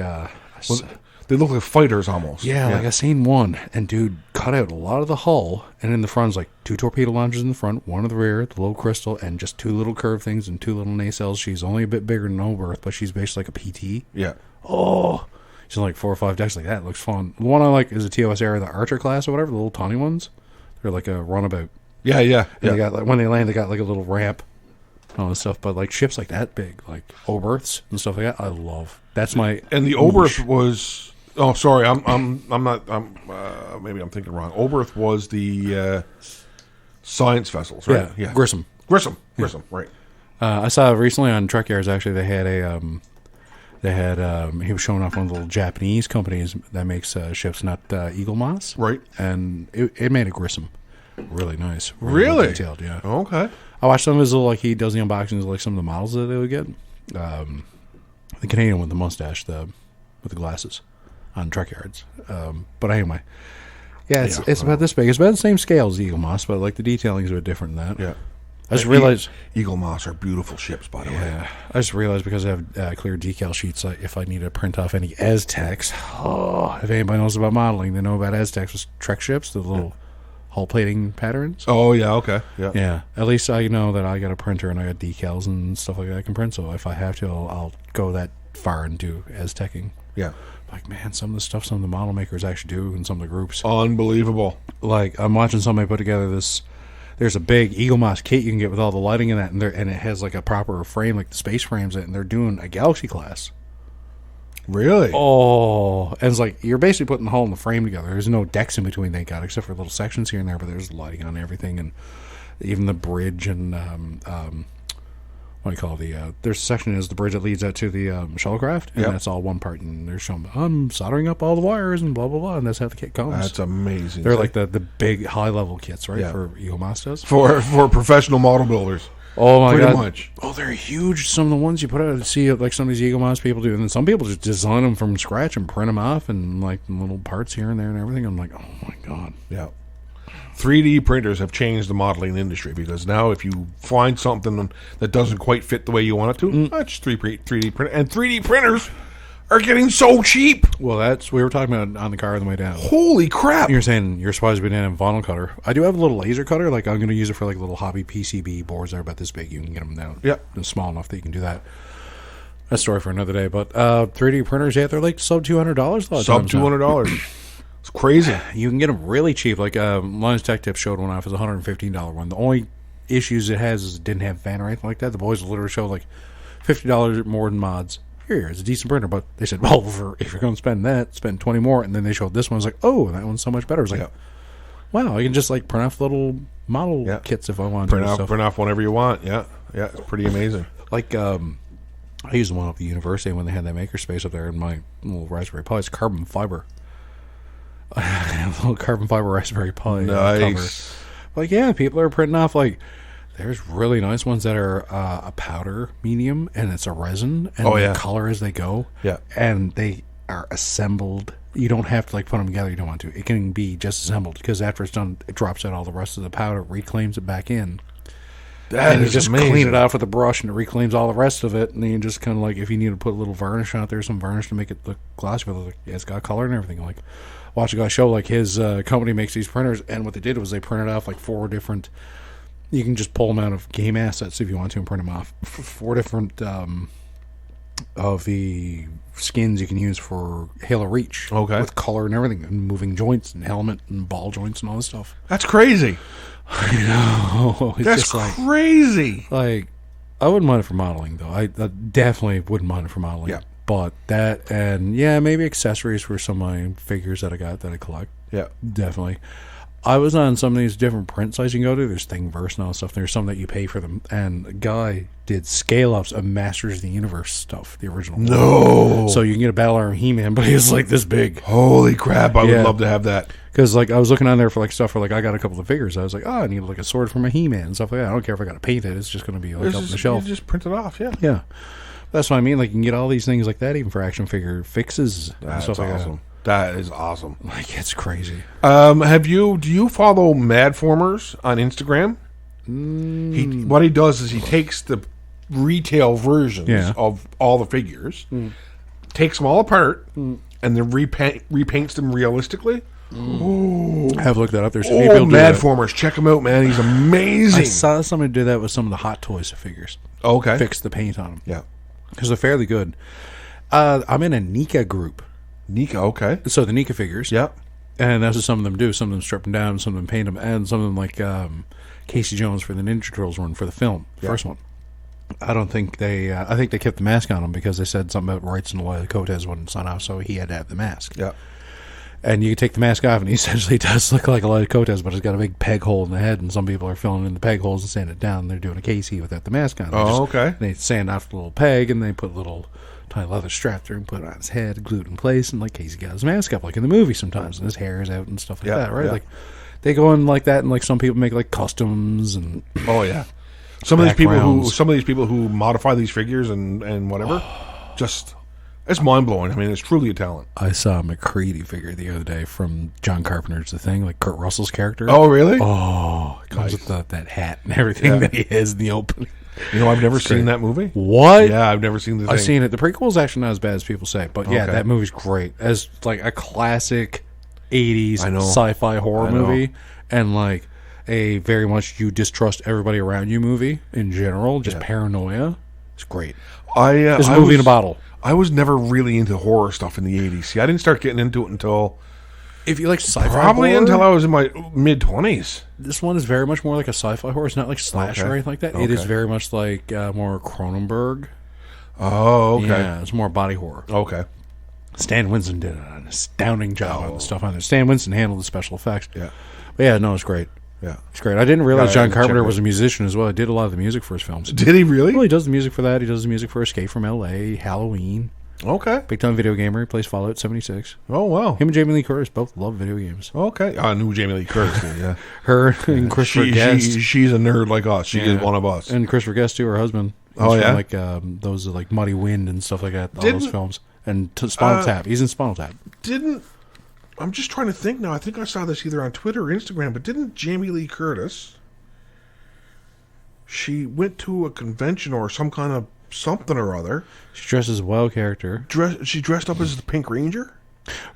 they look like fighters almost. Yeah, like I seen one, and dude cut out a lot of the hull, and in the front is like 2 torpedo launchers in the front, 1 in the rear, the little crystal, and just 2 little curved things and 2 little nacelles. She's only a bit bigger than Oberth, but she's basically like a PT. Yeah. Oh, she's like 4 or 5 decks like that. It looks fun. The one I like is a TOS era, the Archer class or whatever, the little tawny ones. They're like a runabout. Yeah. And they got like when they land, they got like a little ramp, and all this stuff. But like ships like that big, like Oberths and stuff like that, I love. That's my and the Oberth was. Oh, sorry, I'm not. Maybe I'm thinking wrong. Oberth was the science vessels, right? Yeah. Grissom, right. I saw recently on Truck Yards. Actually, they had he was showing off one of the little Japanese companies that makes ships, not Eagle Moss, right? And it made a Grissom. Really nice. Really detailed, yeah. Okay. I watched some of his little, like, he does the unboxings of, like, some of the models that they would get. The Canadian with the mustache, with the glasses on Truck Yards. But anyway. Yeah, it's about this big. It's about the same scale as Eagle Moss, but, like, the detailing is a bit different than that. Yeah. I just realized... Eagle Moss are beautiful ships, by the way. Yeah. I just realized because I have clear decal sheets, if I need to print off any Aztecs, if anybody knows about modeling, they know about Aztecs with Trek ships, the little... hull plating patterns. Oh, yeah, okay. Yeah. At least I know that I got a printer and I got decals and stuff like that I can print. So if I have to, I'll go that far and do Aztecing. Yeah. Like, man, some of the stuff some of the model makers actually do in some of the groups. Unbelievable. Like, I'm watching somebody put together this. There's a big Eagle Moss kit you can get with all the lighting in that, and it has like a proper frame, like the space frames it, and they're doing a Galaxy class. Really? Oh, and it's like you're basically putting the hull and the frame together. There's no decks in between, thank God, except for little sections here and there. But there's lighting on everything, and even the bridge and what do you call there's a section is the bridge that leads out to the shuttlecraft, and that's all one part. And they're showing I'm soldering up all the wires and blah blah blah, and that's how the kit comes. That's amazing. They're like the big high level kits, right? For Eagle Moss does for professional model builders. Oh my God! Pretty much. Oh, they're huge. Some of the ones you put out to see, like some of these Eagle Moss people do, and then some people just design them from scratch and print them off, and like little parts here and there and everything. I'm like, oh my God! Yeah. 3D printers have changed the modeling industry because now if you find something that doesn't quite fit the way you want it to, that's 3D print, and 3D printers are getting so cheap. Well, we were talking about on the car on the way down. Holy crap! You're saying you're supposed to be down a vinyl cutter. I do have a little laser cutter. Like I'm going to use it for like little hobby PCB boards that are about this big. You can get them down. Yeah, small enough that you can do that. That's a story for another day. But 3D printers, they're like sub $200. Sub $200. It's crazy. You can get them really cheap. Like Lions Tech Tip showed one off as a $115 one. The only issues it has is it didn't have fan or anything like that. The boys literally showed like $50 more than mods. Here, it's a decent printer, but they said, well, if you're going to spend that, spend 20 more. And then they showed this one. I was like, oh, that one's so much better. I was like, wow, I can just like print off little model kits if I want to. Print off whenever you want. Yeah, it's pretty amazing. Like, I used one at the university when they had that makerspace up there in my little Raspberry Pi. It's carbon fiber. I have a little carbon fiber Raspberry Pi nice. Cover. Like, yeah, people are printing off like. There's really nice ones that are a powder medium, and it's a resin, and they color as they go. Yeah, and they are assembled. You don't have to like put them together. You don't want to. It can be just assembled because after it's done, it drops out all the rest of the powder, reclaims it back in. And you just clean it off with a brush, and it reclaims all the rest of it. And then you just kind of like, if you need to put a little varnish out there, some varnish to make it look glossy, but like, it's got color and everything. Like, watch a guy show like his company makes these printers, and what they did was they printed off like 4 different. You can just pull them out of game assets if you want to and print them off. 4 different of the skins you can use for Halo Reach. Okay. With color and everything, and moving joints and helmet and ball joints and all this stuff. That's crazy. I know. It's That's just like, crazy. like, I wouldn't mind it for modeling, though. I definitely wouldn't mind it for modeling. Yeah. But that, and yeah, maybe accessories for some of my figures that I collect. Yeah. Definitely. I was on some of these different print sites you can go to. There's Thingiverse and all that stuff. There's some that you pay for them. And a guy did scale-ups of Masters of the Universe stuff, the original. No. So you can get a Battle Armor He-Man, but he's like this big. Holy crap. I would Yeah. love to have that. Because like I was looking on there for like stuff for like I got a couple of figures. I was like, oh, I need like a sword for my He-Man and stuff like that. I don't care if I got to paint it. It's just going to be like up on the shelf. You just print it off, yeah. Yeah. That's what I mean. Like you can get all these things like that even for action figure fixes and That's stuff like awesome. That is awesome. that. Like it's crazy. Do you follow Madformers on Instagram? What he does is he takes the retail versions Yeah. of all the figures, takes them all apart, and then repaints them realistically. I have looked that up. There's Oh, people do that. Madformers, check him out, man. He's amazing. I saw somebody do that with some of the Hot Toys figures. Okay. Fix the paint on them. Yeah. Because they're fairly good. I'm in a Nika group. Nika, okay. So the Nika figures. Yep. And that's what some of them do. Some of them strip them down, some of them paint them, and some of them like Casey Jones for the Ninja Turtles run for the film, first one. I don't think they. I think they kept the mask on him because they said something about rights and the Cortez wouldn't sign off, so he had to have the mask. Yeah. And you take the mask off, and he essentially does look like a lot of Cortez, but it's got a big peg hole in the head, and some people are filling in the peg holes and sanding it down. And they're doing a Casey without the mask on. Okay. They sand off the little peg, and they put a little tiny leather strap through and put it on his head, glued in place, and like Casey got his mask up, like in the movie sometimes, and his hair is out and stuff like that, right? Yeah. Like they go in like that, and like some people make like customs and Oh yeah. Some of these Backgrounds. people who modify these figures and whatever, just it's mind blowing. I mean, it's truly a talent. I saw a McCready figure the other day from John Carpenter's The Thing, like Kurt Russell's character. Oh really? Oh, it comes with that hat and everything that he has in the opening. You know, I've never seen that movie. What? Yeah, I've never seen the thing. I've seen it. The prequel's actually not as bad as people say, but yeah, Okay. that movie's great. As like a classic 80s I know. sci-fi horror I know. movie, and like a very much you distrust everybody around you movie in general, just paranoia. It's great. It's a movie in a bottle. I was never really into horror stuff in the 80s. See, I didn't start getting into it until If you like sci-fi probably horror, until I was in my mid-20s. this one is very much more like a sci-fi horror. It's not like slasher Okay. or anything like that. It is Okay. very much like more Cronenberg. Oh, okay. Yeah, it's more body horror. Okay. Stan Winston did an astounding job on the stuff on there. Stan Winston handled the special effects. Yeah. But yeah, no, it's great. Yeah. It's great. I didn't realize Yeah, John check Carpenter it was out. a musician as well. He did a lot of the music for his films. Did he really? Well, he does the music for that. He does the music for Escape from L.A., Halloween. Okay. Big time video gamer. He plays Fallout 76. Oh, wow. Him and Jamie Lee Curtis both love video games. Okay. I knew Jamie Lee Curtis did, yeah. Her and Christopher Guest. She's a nerd like us. She is one of us. And Christopher Guest, too, her husband. He's Oh, from, yeah? like those like Muddy Wind and stuff like that. All Didn't- those films. And Spinal Tap. He's in Spinal Tap. I'm just trying to think now. I think I saw this either on Twitter or Instagram, but didn't Jamie Lee Curtis, she went to a convention or some kind of something or other. She dresses as a wild character. She dressed up as the Pink Ranger?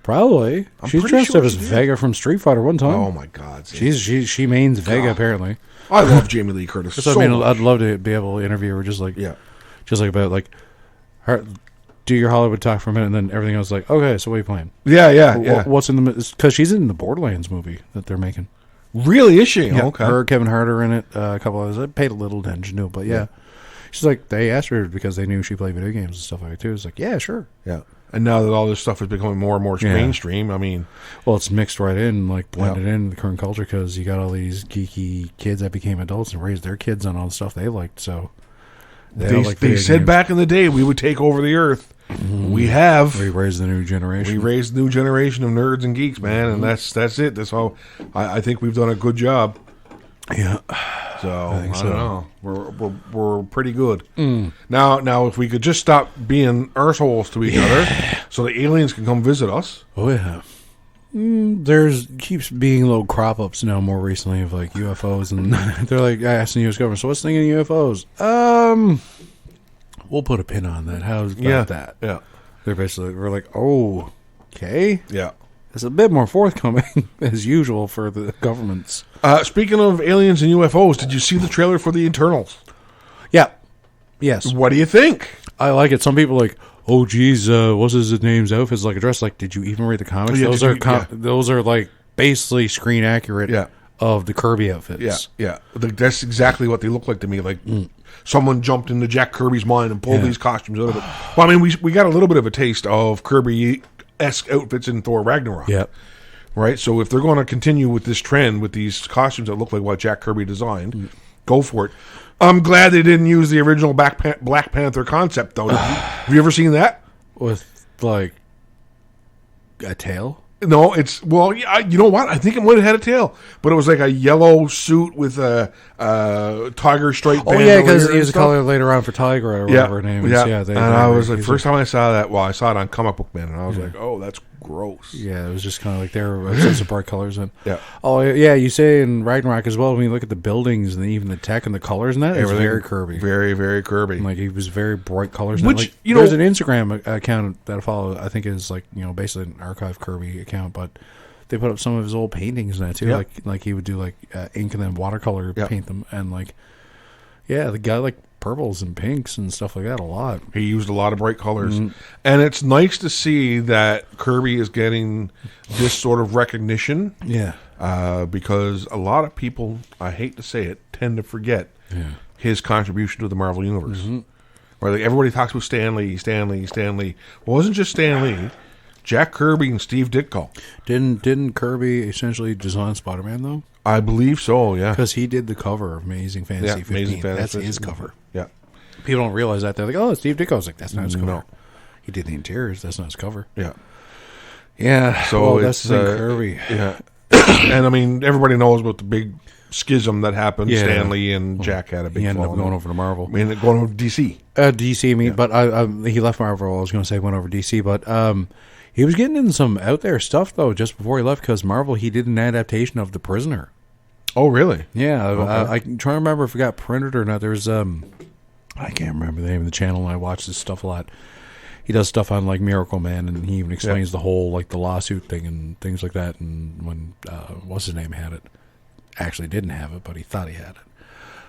Probably. She's pretty dressed sure up as she did. Vega from Street Fighter one time. Oh, my God. See. She mains Vega, apparently. I love Jamie Lee Curtis That's so what I mean. much. I'd love to be able to interview her just like Yeah. about like her. Do your Hollywood talk for a minute, and then everything else like, okay, so what are you playing? Yeah. What's in the? Because she's in the Borderlands movie that they're making. Really, is she? Yeah, Okay. her, Kevin Hart are in it. A couple others. I paid a little attention to it, but yeah. She's like, they asked her because they knew she played video games and stuff like that too. It's like, yeah, sure. Yeah. And now that all this stuff is becoming more and more mainstream, I mean... Well, it's mixed right in, like blended in the current culture because you got all these geeky kids that became adults and raised their kids on all the stuff they liked. So They said back in the day we would take over the earth. We have. We raised the new generation. We raised the new generation of nerds and geeks, man, and that's it. That's how I think we've done a good job. Yeah. So I think don't so. know. We're pretty good. Now if we could just stop being earthholes to each other, so the aliens can come visit us. Oh yeah. There's keeps being little crop ups now more recently of like UFOs, and they're like asking the U.S. government, so what's the thing in UFOs? We'll put a pin on that. How's about that? Yeah. We're like, oh, okay. Yeah. It's a bit more forthcoming as usual for the governments. Speaking of aliens and UFOs, did you see the trailer for the Eternals? Yeah. Yes. What do you think? I like it. Some people are like, oh, geez, what's his name's outfit's like a dress? Like, did you even read the comics? Yeah, those are like basically screen accurate of the Kirby outfits. Yeah. That's exactly what they look like to me. Like someone jumped into Jack Kirby's mind and pulled these costumes out of it. Well, I mean, we got a little bit of a taste of Kirby-esque outfits in Thor Ragnarok. Yeah. Right? So if they're going to continue with this trend with these costumes that look like what Jack Kirby designed, go for it. I'm glad they didn't use the original Black Panther concept, though. Have you ever seen that? With, like, a tail? No, it's... Well, you know what? I think it might have had a tail. But it was like a yellow suit with a tiger stripe band. Oh, yeah, because he was a color later on for Tiger or whatever her name is. Yeah, and I was like... First time I saw that... Well, I saw it on Comic Book Man, and I was like, oh, that's gross. Yeah, it was just kind of like there were some bright colors in. Yeah. Oh, yeah, you say in Ragnarok as well, when you look at the buildings and even the tech and the colors and that, it's very Kirby. Very, very Kirby. Like, it was very bright colors. Which, like, you know... There's an Instagram account that I follow, I think is like, basically an archive Kirby account, but they put up some of his old paintings in that too. Yeah. Like he would do like ink and then watercolor paint them. And like, yeah, the guy like purples and pinks and stuff like that a lot. He used a lot of bright colors. And it's nice to see that Kirby is getting this sort of recognition. Yeah. Because a lot of people, I hate to say it, tend to forget his contribution to the Marvel Universe. Where like everybody talks about Stan Lee. Well, it wasn't just Stan Lee. Jack Kirby and Steve Ditko. Didn't Kirby essentially design Spider-Man though? I believe so, yeah. Because he did the cover of Amazing Fantasy 15. Amazing Fantasy That's 15. his cover. Yeah. People don't realize that. They're like, oh, Steve Ditko's like, that's not his cover. No. He did the interiors. That's not his cover. Yeah. Yeah. So that's the Kirby. Yeah. And I mean, everybody knows about the big schism that happened. Yeah. Stan Lee and Jack had a big He ended up fall. going over to Marvel. I mean, going over to DC. DC, but he left Marvel. I was going to say went over DC, but he was getting in some out there stuff though just before he left because Marvel. He did an adaptation of The Prisoner. Oh, really? Yeah, Okay. I can try to remember if it got printed or not. There's I can't remember the name of the channel. And I watch this stuff a lot. He does stuff on like Miracle Man, and he even explains the whole like the lawsuit thing and things like that. And when what's his name had it, actually didn't have it, but he thought he had it.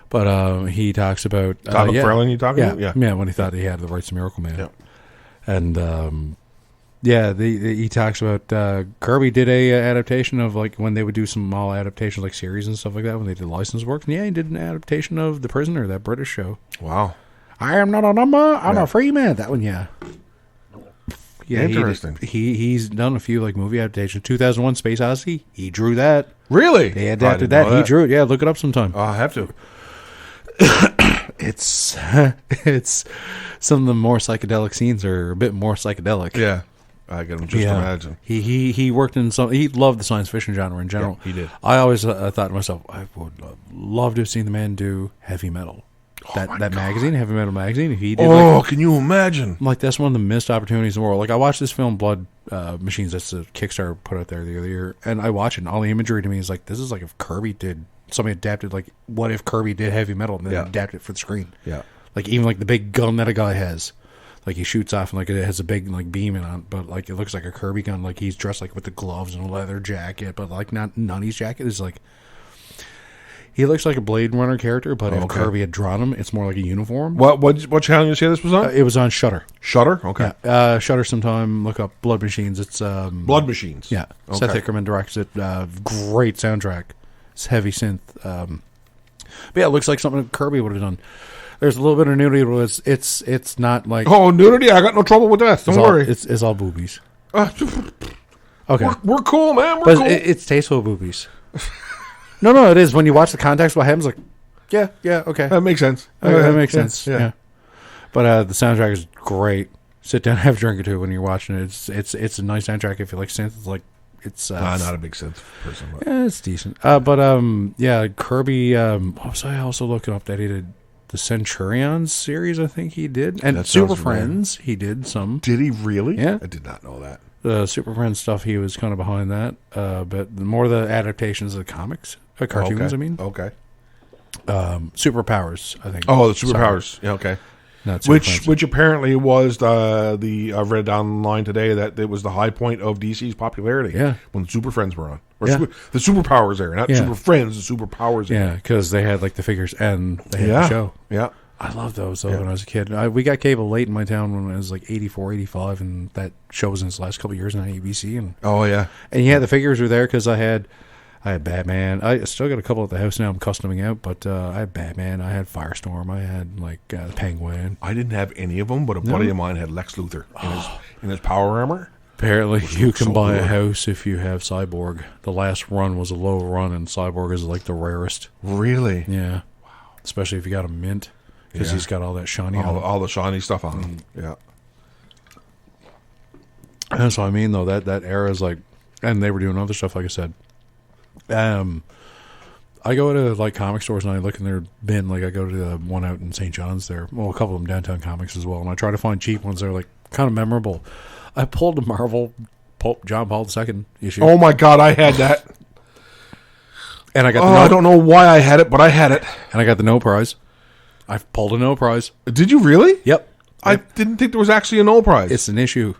But he talks about Todd McFarlane. You talking about? Yeah, when he thought he had the rights to Miracle Man, and he talks about Kirby did a adaptation of like when they would do some small adaptations like series and stuff like that when they did license work. And he did an adaptation of The Prisoner, that British show. Wow. I am not a number. I'm a free man. That one, yeah. Interesting. He's done a few like movie adaptations. 2001: Space Odyssey. He drew that. Really? They adapted that. He drew it. Yeah, look it up sometime. I'll have to. It's some of the more psychedelic scenes are a bit more psychedelic. Yeah. I can just imagine. He worked in some. He loved the science fiction genre in general. Yeah, he did. I always thought to myself, I would love to have seen the man do heavy metal. That magazine, Heavy Metal magazine. If he did, can you imagine? Like that's one of the missed opportunities in the world. Like I watched this film, Blood Machines. That's a Kickstarter put out there the other year, and I watch it. And all the imagery to me is like this is like if Kirby did somebody adapted like what if Kirby did heavy metal and then adapted it for the screen. Yeah. Like even like the big gun that a guy has. Like he shoots off and like it has a big like beam in it, but like it looks like a Kirby gun. Like he's dressed like with the gloves and a leather jacket, but like not Nunny's jacket is like he looks like a Blade Runner character. But if Kirby had drawn him, it's more like a uniform. What channel you say this was on? It was on Shudder. Shudder, okay. Yeah. Shudder. Sometime look up Blood Machines. It's Blood Machines. Yeah. Okay. Seth Ickerman directs it. Great soundtrack. It's heavy synth. But yeah, it looks like something Kirby would have done. There's a little bit of nudity, but it's not like nudity. I got no trouble with that. Don't worry. It's all boobies. Okay, we're cool, man. We're cool. It's tasteful boobies. No, it is. When you watch the context, what happens? Like, yeah, okay, that makes sense. That makes sense. Yeah. But the soundtrack is great. Sit down, have a drink or two when you're watching it. It's a nice soundtrack if you like synth. It's like it's not a big synth person. But. Yeah, it's decent. But Kirby. What was I also looking up that he did? The Centurions series, I think he did. And Super Friends, he did some. Did he really? Yeah. I did not know that. The Super Friends stuff, he was kind of behind that. But more the adaptations of the comics. Cartoons, I mean. Okay. Superpowers, I think. Oh, the Superpowers. Yeah, okay. Which apparently was the I read online today that it was the high point of DC's popularity. Yeah. When the Super Friends were on. Or the Superpowers there, not Super Friends, the Superpowers there. Yeah, because they had like the figures and they had the show. Yeah. I loved those though when I was a kid. We got cable late in my town when I was like 84, 85, and that show was in its last couple of years on ABC. And the figures were there because I had Batman. I still got a couple at the house now. I'm customing out, but I had Batman. I had Firestorm. I had Penguin. I didn't have any of them, but a buddy of mine had Lex Luthor in his power armor. Apparently, you can buy a house if you have Cyborg. The last run was a low run, and Cyborg is like the rarest. Really? Yeah. Wow. Especially if you got a mint. Because he's got all that shiny all the shiny stuff on him. Yeah. That's what I mean, though. That era is like... And they were doing other stuff, like I said. I go to, like, comic stores and I look in their bin. Like, I go to the one out in St. John's there. Well, a couple of them downtown comics as well. And I try to find cheap ones that are, like, kind of memorable. I pulled the Marvel John Paul II issue. Oh, my God, I had that. And I got I don't know why I had it, but I had it. And I got the no prize. I pulled a no prize. Did you really? Yep. I didn't think there was actually a no prize. It's an issue.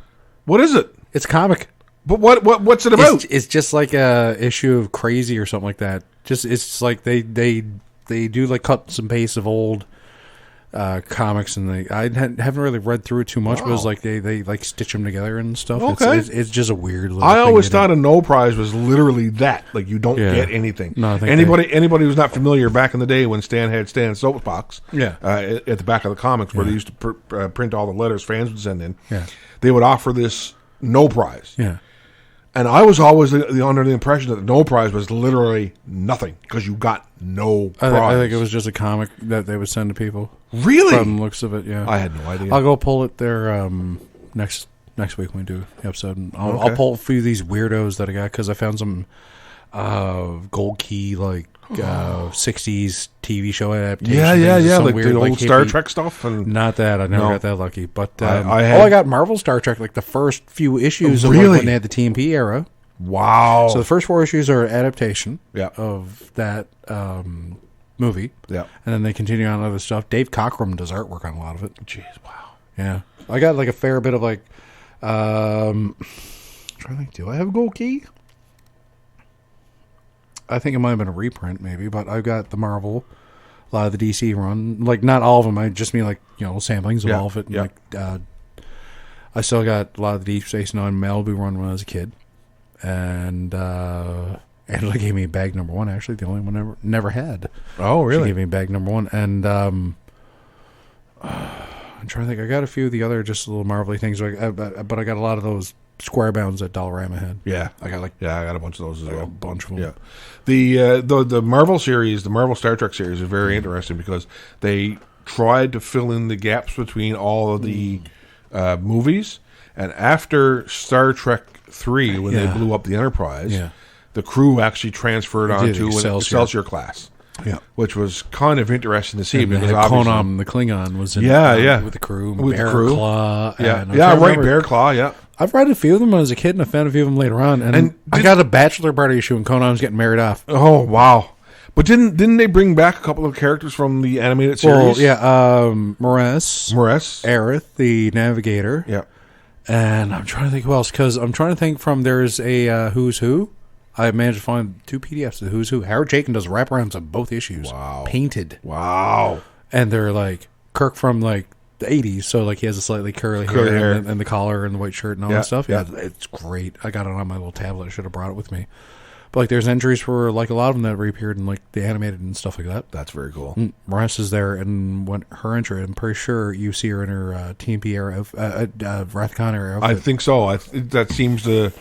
What is it? It's a comic. But what's it about? It's just like a issue of Crazy or something like that. It's like they do like cut some paste of old comics, and I haven't really read through it too much, but it's like they like stitch them together and stuff. Okay. It's just a weird little I thing always thought a no prize was literally that. Like, you don't get anything. No, I think anybody who's not familiar, back in the day when Stan had Stan's soapbox, at the back of the comics where they used to print all the letters fans would send in, they would offer this no prize. Yeah. And I was always under the impression that the no prize was literally nothing because you got no prize. I think it was just a comic that they would send to people. Really? From the looks of it, yeah. I had no idea. I'll go pull it there next week when we do the episode. And I'll pull a few of these weirdos that I got because I found some gold key, like 60s TV show adaptation. Yeah. Like weird, the old like Star hippie. Trek stuff. And Not that. I never got that lucky. But I got Marvel Star Trek, like the first few issues of when they had the TMP era. Wow. So the first 4 issues are adaptation of that movie. Yeah. And then they continue on other stuff. Dave Cockrum does artwork on a lot of it. Jeez, wow. Yeah. I got like a fair bit of like I'm trying to think, do I have a gold key? I think it might have been a reprint maybe, but I've got the Marvel, a lot of the DC run. Like, not all of them. I just mean like, samplings of all of it. And like I still got a lot of the Deep Space Nine Malibu run when I was a kid. And Angela gave me bag number 1, actually, the only one I never had. Oh, really? She gave me bag number 1. And I'm trying to think. I got a few of the other just little Marvel-y things, but I got a lot of those square bounds that Dollarama had. Yeah, I got a bunch of those as well. A bunch of them. Yeah, the Marvel series, the Marvel Star Trek series, is very interesting because they tried to fill in the gaps between all of the movies, and after Star Trek 3, when they blew up the Enterprise, the crew actually transferred onto an Excelsior class. Yeah, which was kind of interesting to see because obviously Conan the Klingon was in with the crew, Bear Claw, Bear Claw. Yeah, I've read a few of them when I was a kid, and I found a few of them later on. And I got a bachelor party issue, and Conan was getting married off. Oh wow! But didn't they bring back a couple of characters from the animated series? Well, Moress, Aerith, the Navigator. Yeah, and I'm trying to think who else, because I'm trying to think from there's a Who's Who. I managed to find 2 PDFs of Who's Who. Howard Chaykin does wraparounds of both issues. Wow. Painted. Wow. And they're like Kirk from like the 80s, so like he has a slightly curly hair. And the collar and the white shirt and all that stuff. Yeah, it's great. I got it on my little tablet. I should have brought it with me. But like there's entries for like a lot of them that reappeared in like the animated and stuff like that. That's very cool. Morris is there, and when her entry, I'm pretty sure you see her in her TMP era, Wrath Khan era outfit. I think so. That seems to...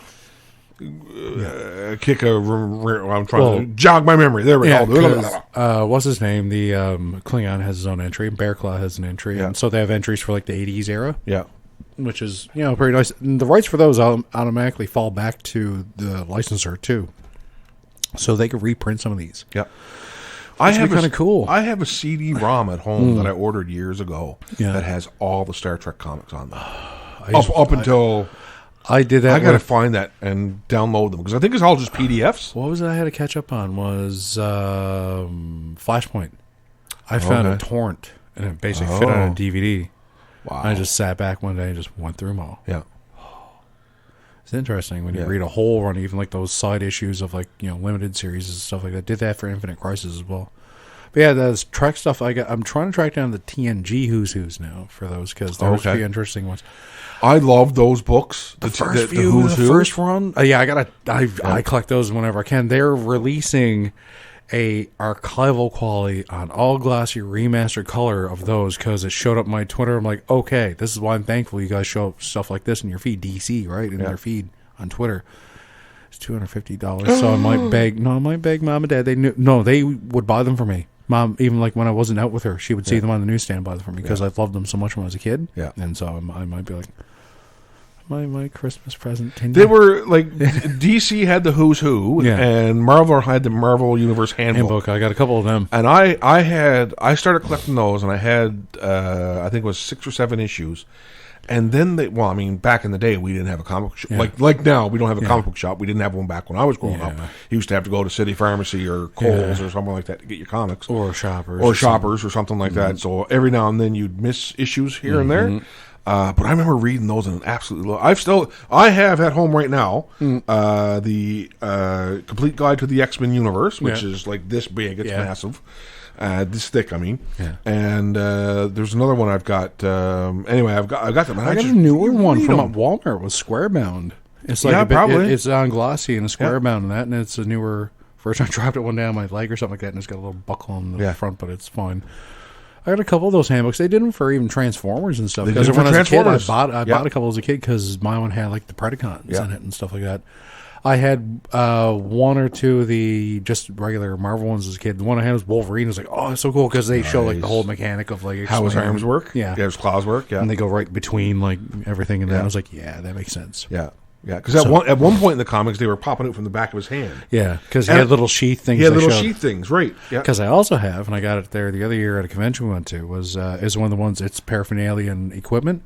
kick I'm trying to jog my memory. There we go. What's his name? The Klingon has his own entry. Bearclaw has an entry, and so they have entries for like the 80s era. Yeah, which is pretty nice. And the rights for those automatically fall back to the licensor too, so they could reprint some of these. Yeah, I have kind of cool. I have a CD-ROM at home that I ordered years ago that has all the Star Trek comics on them. Up until. I did that. I got to find that and download them because I think it's all just PDFs. What was it I had to catch up on was Flashpoint. I found a torrent and it basically fit on a DVD. Wow. And I just sat back one day and just went through them all. Yeah. It's interesting when you read a whole run, even like those side issues of like, limited series and stuff like that. Did that for Infinite Crisis as well. But yeah, those Trek stuff. I'm trying to track down the TNG Who's now for those because there's a few interesting ones. I love those books. The first run. Yeah, I collect those whenever I can. They're releasing a archival quality on all glossy remastered color of those because it showed up on my Twitter. I'm like, okay, this is why I'm thankful you guys show up stuff like this in your feed. DC, right? In your feed on Twitter. It's $250. So I might beg mom and dad. They would buy them for me. Mom, even like when I wasn't out with her, she would see them on the newsstand and buy them for me because I loved them so much when I was a kid. Yeah. And so I might be like, my Christmas present. They were like DC had the Who's Who, and Marvel had the Marvel Universe Handbook. I got a couple of them, and I started collecting those, and I had I think it was 6 or 7 issues, and then back in the day we didn't have a comic book shop like now we don't have a comic book shop. We didn't have one back when I was growing up. You used to have to go to City Pharmacy or Kohl's or something like that to get your comics, or Shoppers or something like that. So every now and then you'd miss issues here and there. But I remember reading those and absolutely I have at home right now the Complete Guide to the X-Men Universe, which is like this big. It's massive, this thick. I mean, and there's another one I've got. Anyway, I've got them. I got a newer one from Walmart with square bound. It's like it's on glossy and a square bound and that, and it's a newer. First, I dropped it one day on my leg or something like that, and it's got a little buckle on the front, but it's fine. I got a couple of those handbooks. They did them for even Transformers and stuff. Because when I was a kid, I bought a couple as a kid because my one had like the Predacons in it and stuff like that. I had 1 or 2 of the just regular Marvel ones as a kid. The one I had was Wolverine. I was like, oh, it's so cool because they show like the whole mechanic of like how his arms work. Yeah, his claws work. Yeah, and they go right between like everything. And then I was like, yeah, that makes sense. Yeah. Yeah, because at one point in the comics, they were popping out from the back of his hand. Yeah, because he had little sheath things. He had little sheath things, right. Yeah. Because I also have, and I got it there the other year at a convention we went to, is one of the ones, it's paraphernalia and equipment,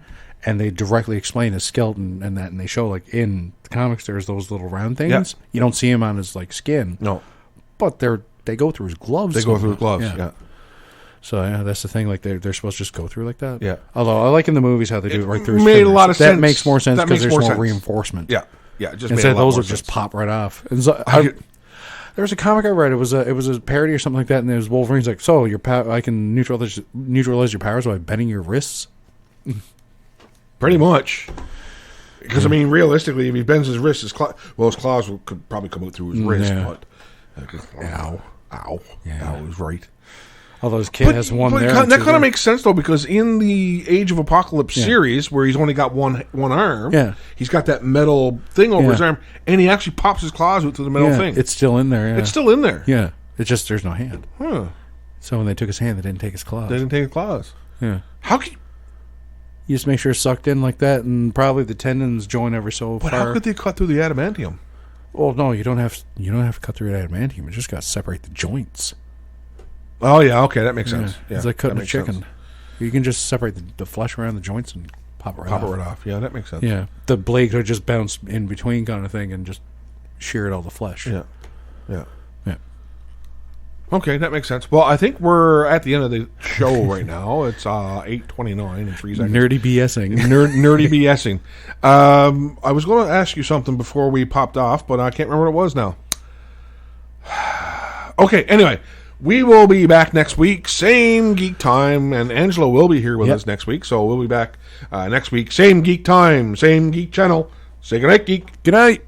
and they directly explain his skeleton and that, and they show, like, in the comics, there's those little round things. Yeah. You don't see him on his, like, skin. No. But they go through his gloves. They go through his gloves, yeah. So yeah, that's the thing. Like they're supposed to just go through like that. Yeah. Although I like in the movies how they do it right through. Made a lot of sense. That makes more sense because there's more reinforcement. Yeah. Yeah. Just instead those would just pop right off. And so there was a comic I read. It was a parody or something like that, and it was Wolverine's like, so I can neutralize your powers by bending your wrists. Pretty much. Because I mean, realistically, if he bends his wrists, his claws could probably come out through his wrist. But ow, yeah, he's right. Although his kid has one there. That kind of makes sense, though, because in the Age of Apocalypse series, where he's only got one arm, he's got that metal thing over his arm, and he actually pops his claws out to the metal thing. It's still in there, It's still in there. Yeah. It's just there's no hand. Huh. So when they took his hand, they didn't take his claws. They didn't take his claws. Yeah. How can you just make sure it's sucked in like that, and probably the tendons join ever so far. But how could they cut through the adamantium? Well, no, you don't have to cut through the adamantium. You just got to separate the joints. Oh, yeah, okay, that makes sense. Yeah, it's like cutting a chicken. Sense. You can just separate the flesh around the joints and pop it right off. Yeah, that makes sense. Yeah, the blade could just bounce in between kind of thing and just shear all the flesh. Yeah. Okay, that makes sense. Well, I think we're at the end of the show right now. It's 8:29 in 3 seconds. Nerdy BSing. Nerdy BSing. I was going to ask you something before we popped off, but I can't remember what it was now. Okay, anyway. We will be back next week, same Geek time, and Angela will be here with us next week, so we'll be back next week, same Geek time, same Geek channel. Say goodnight, Geek. Good night.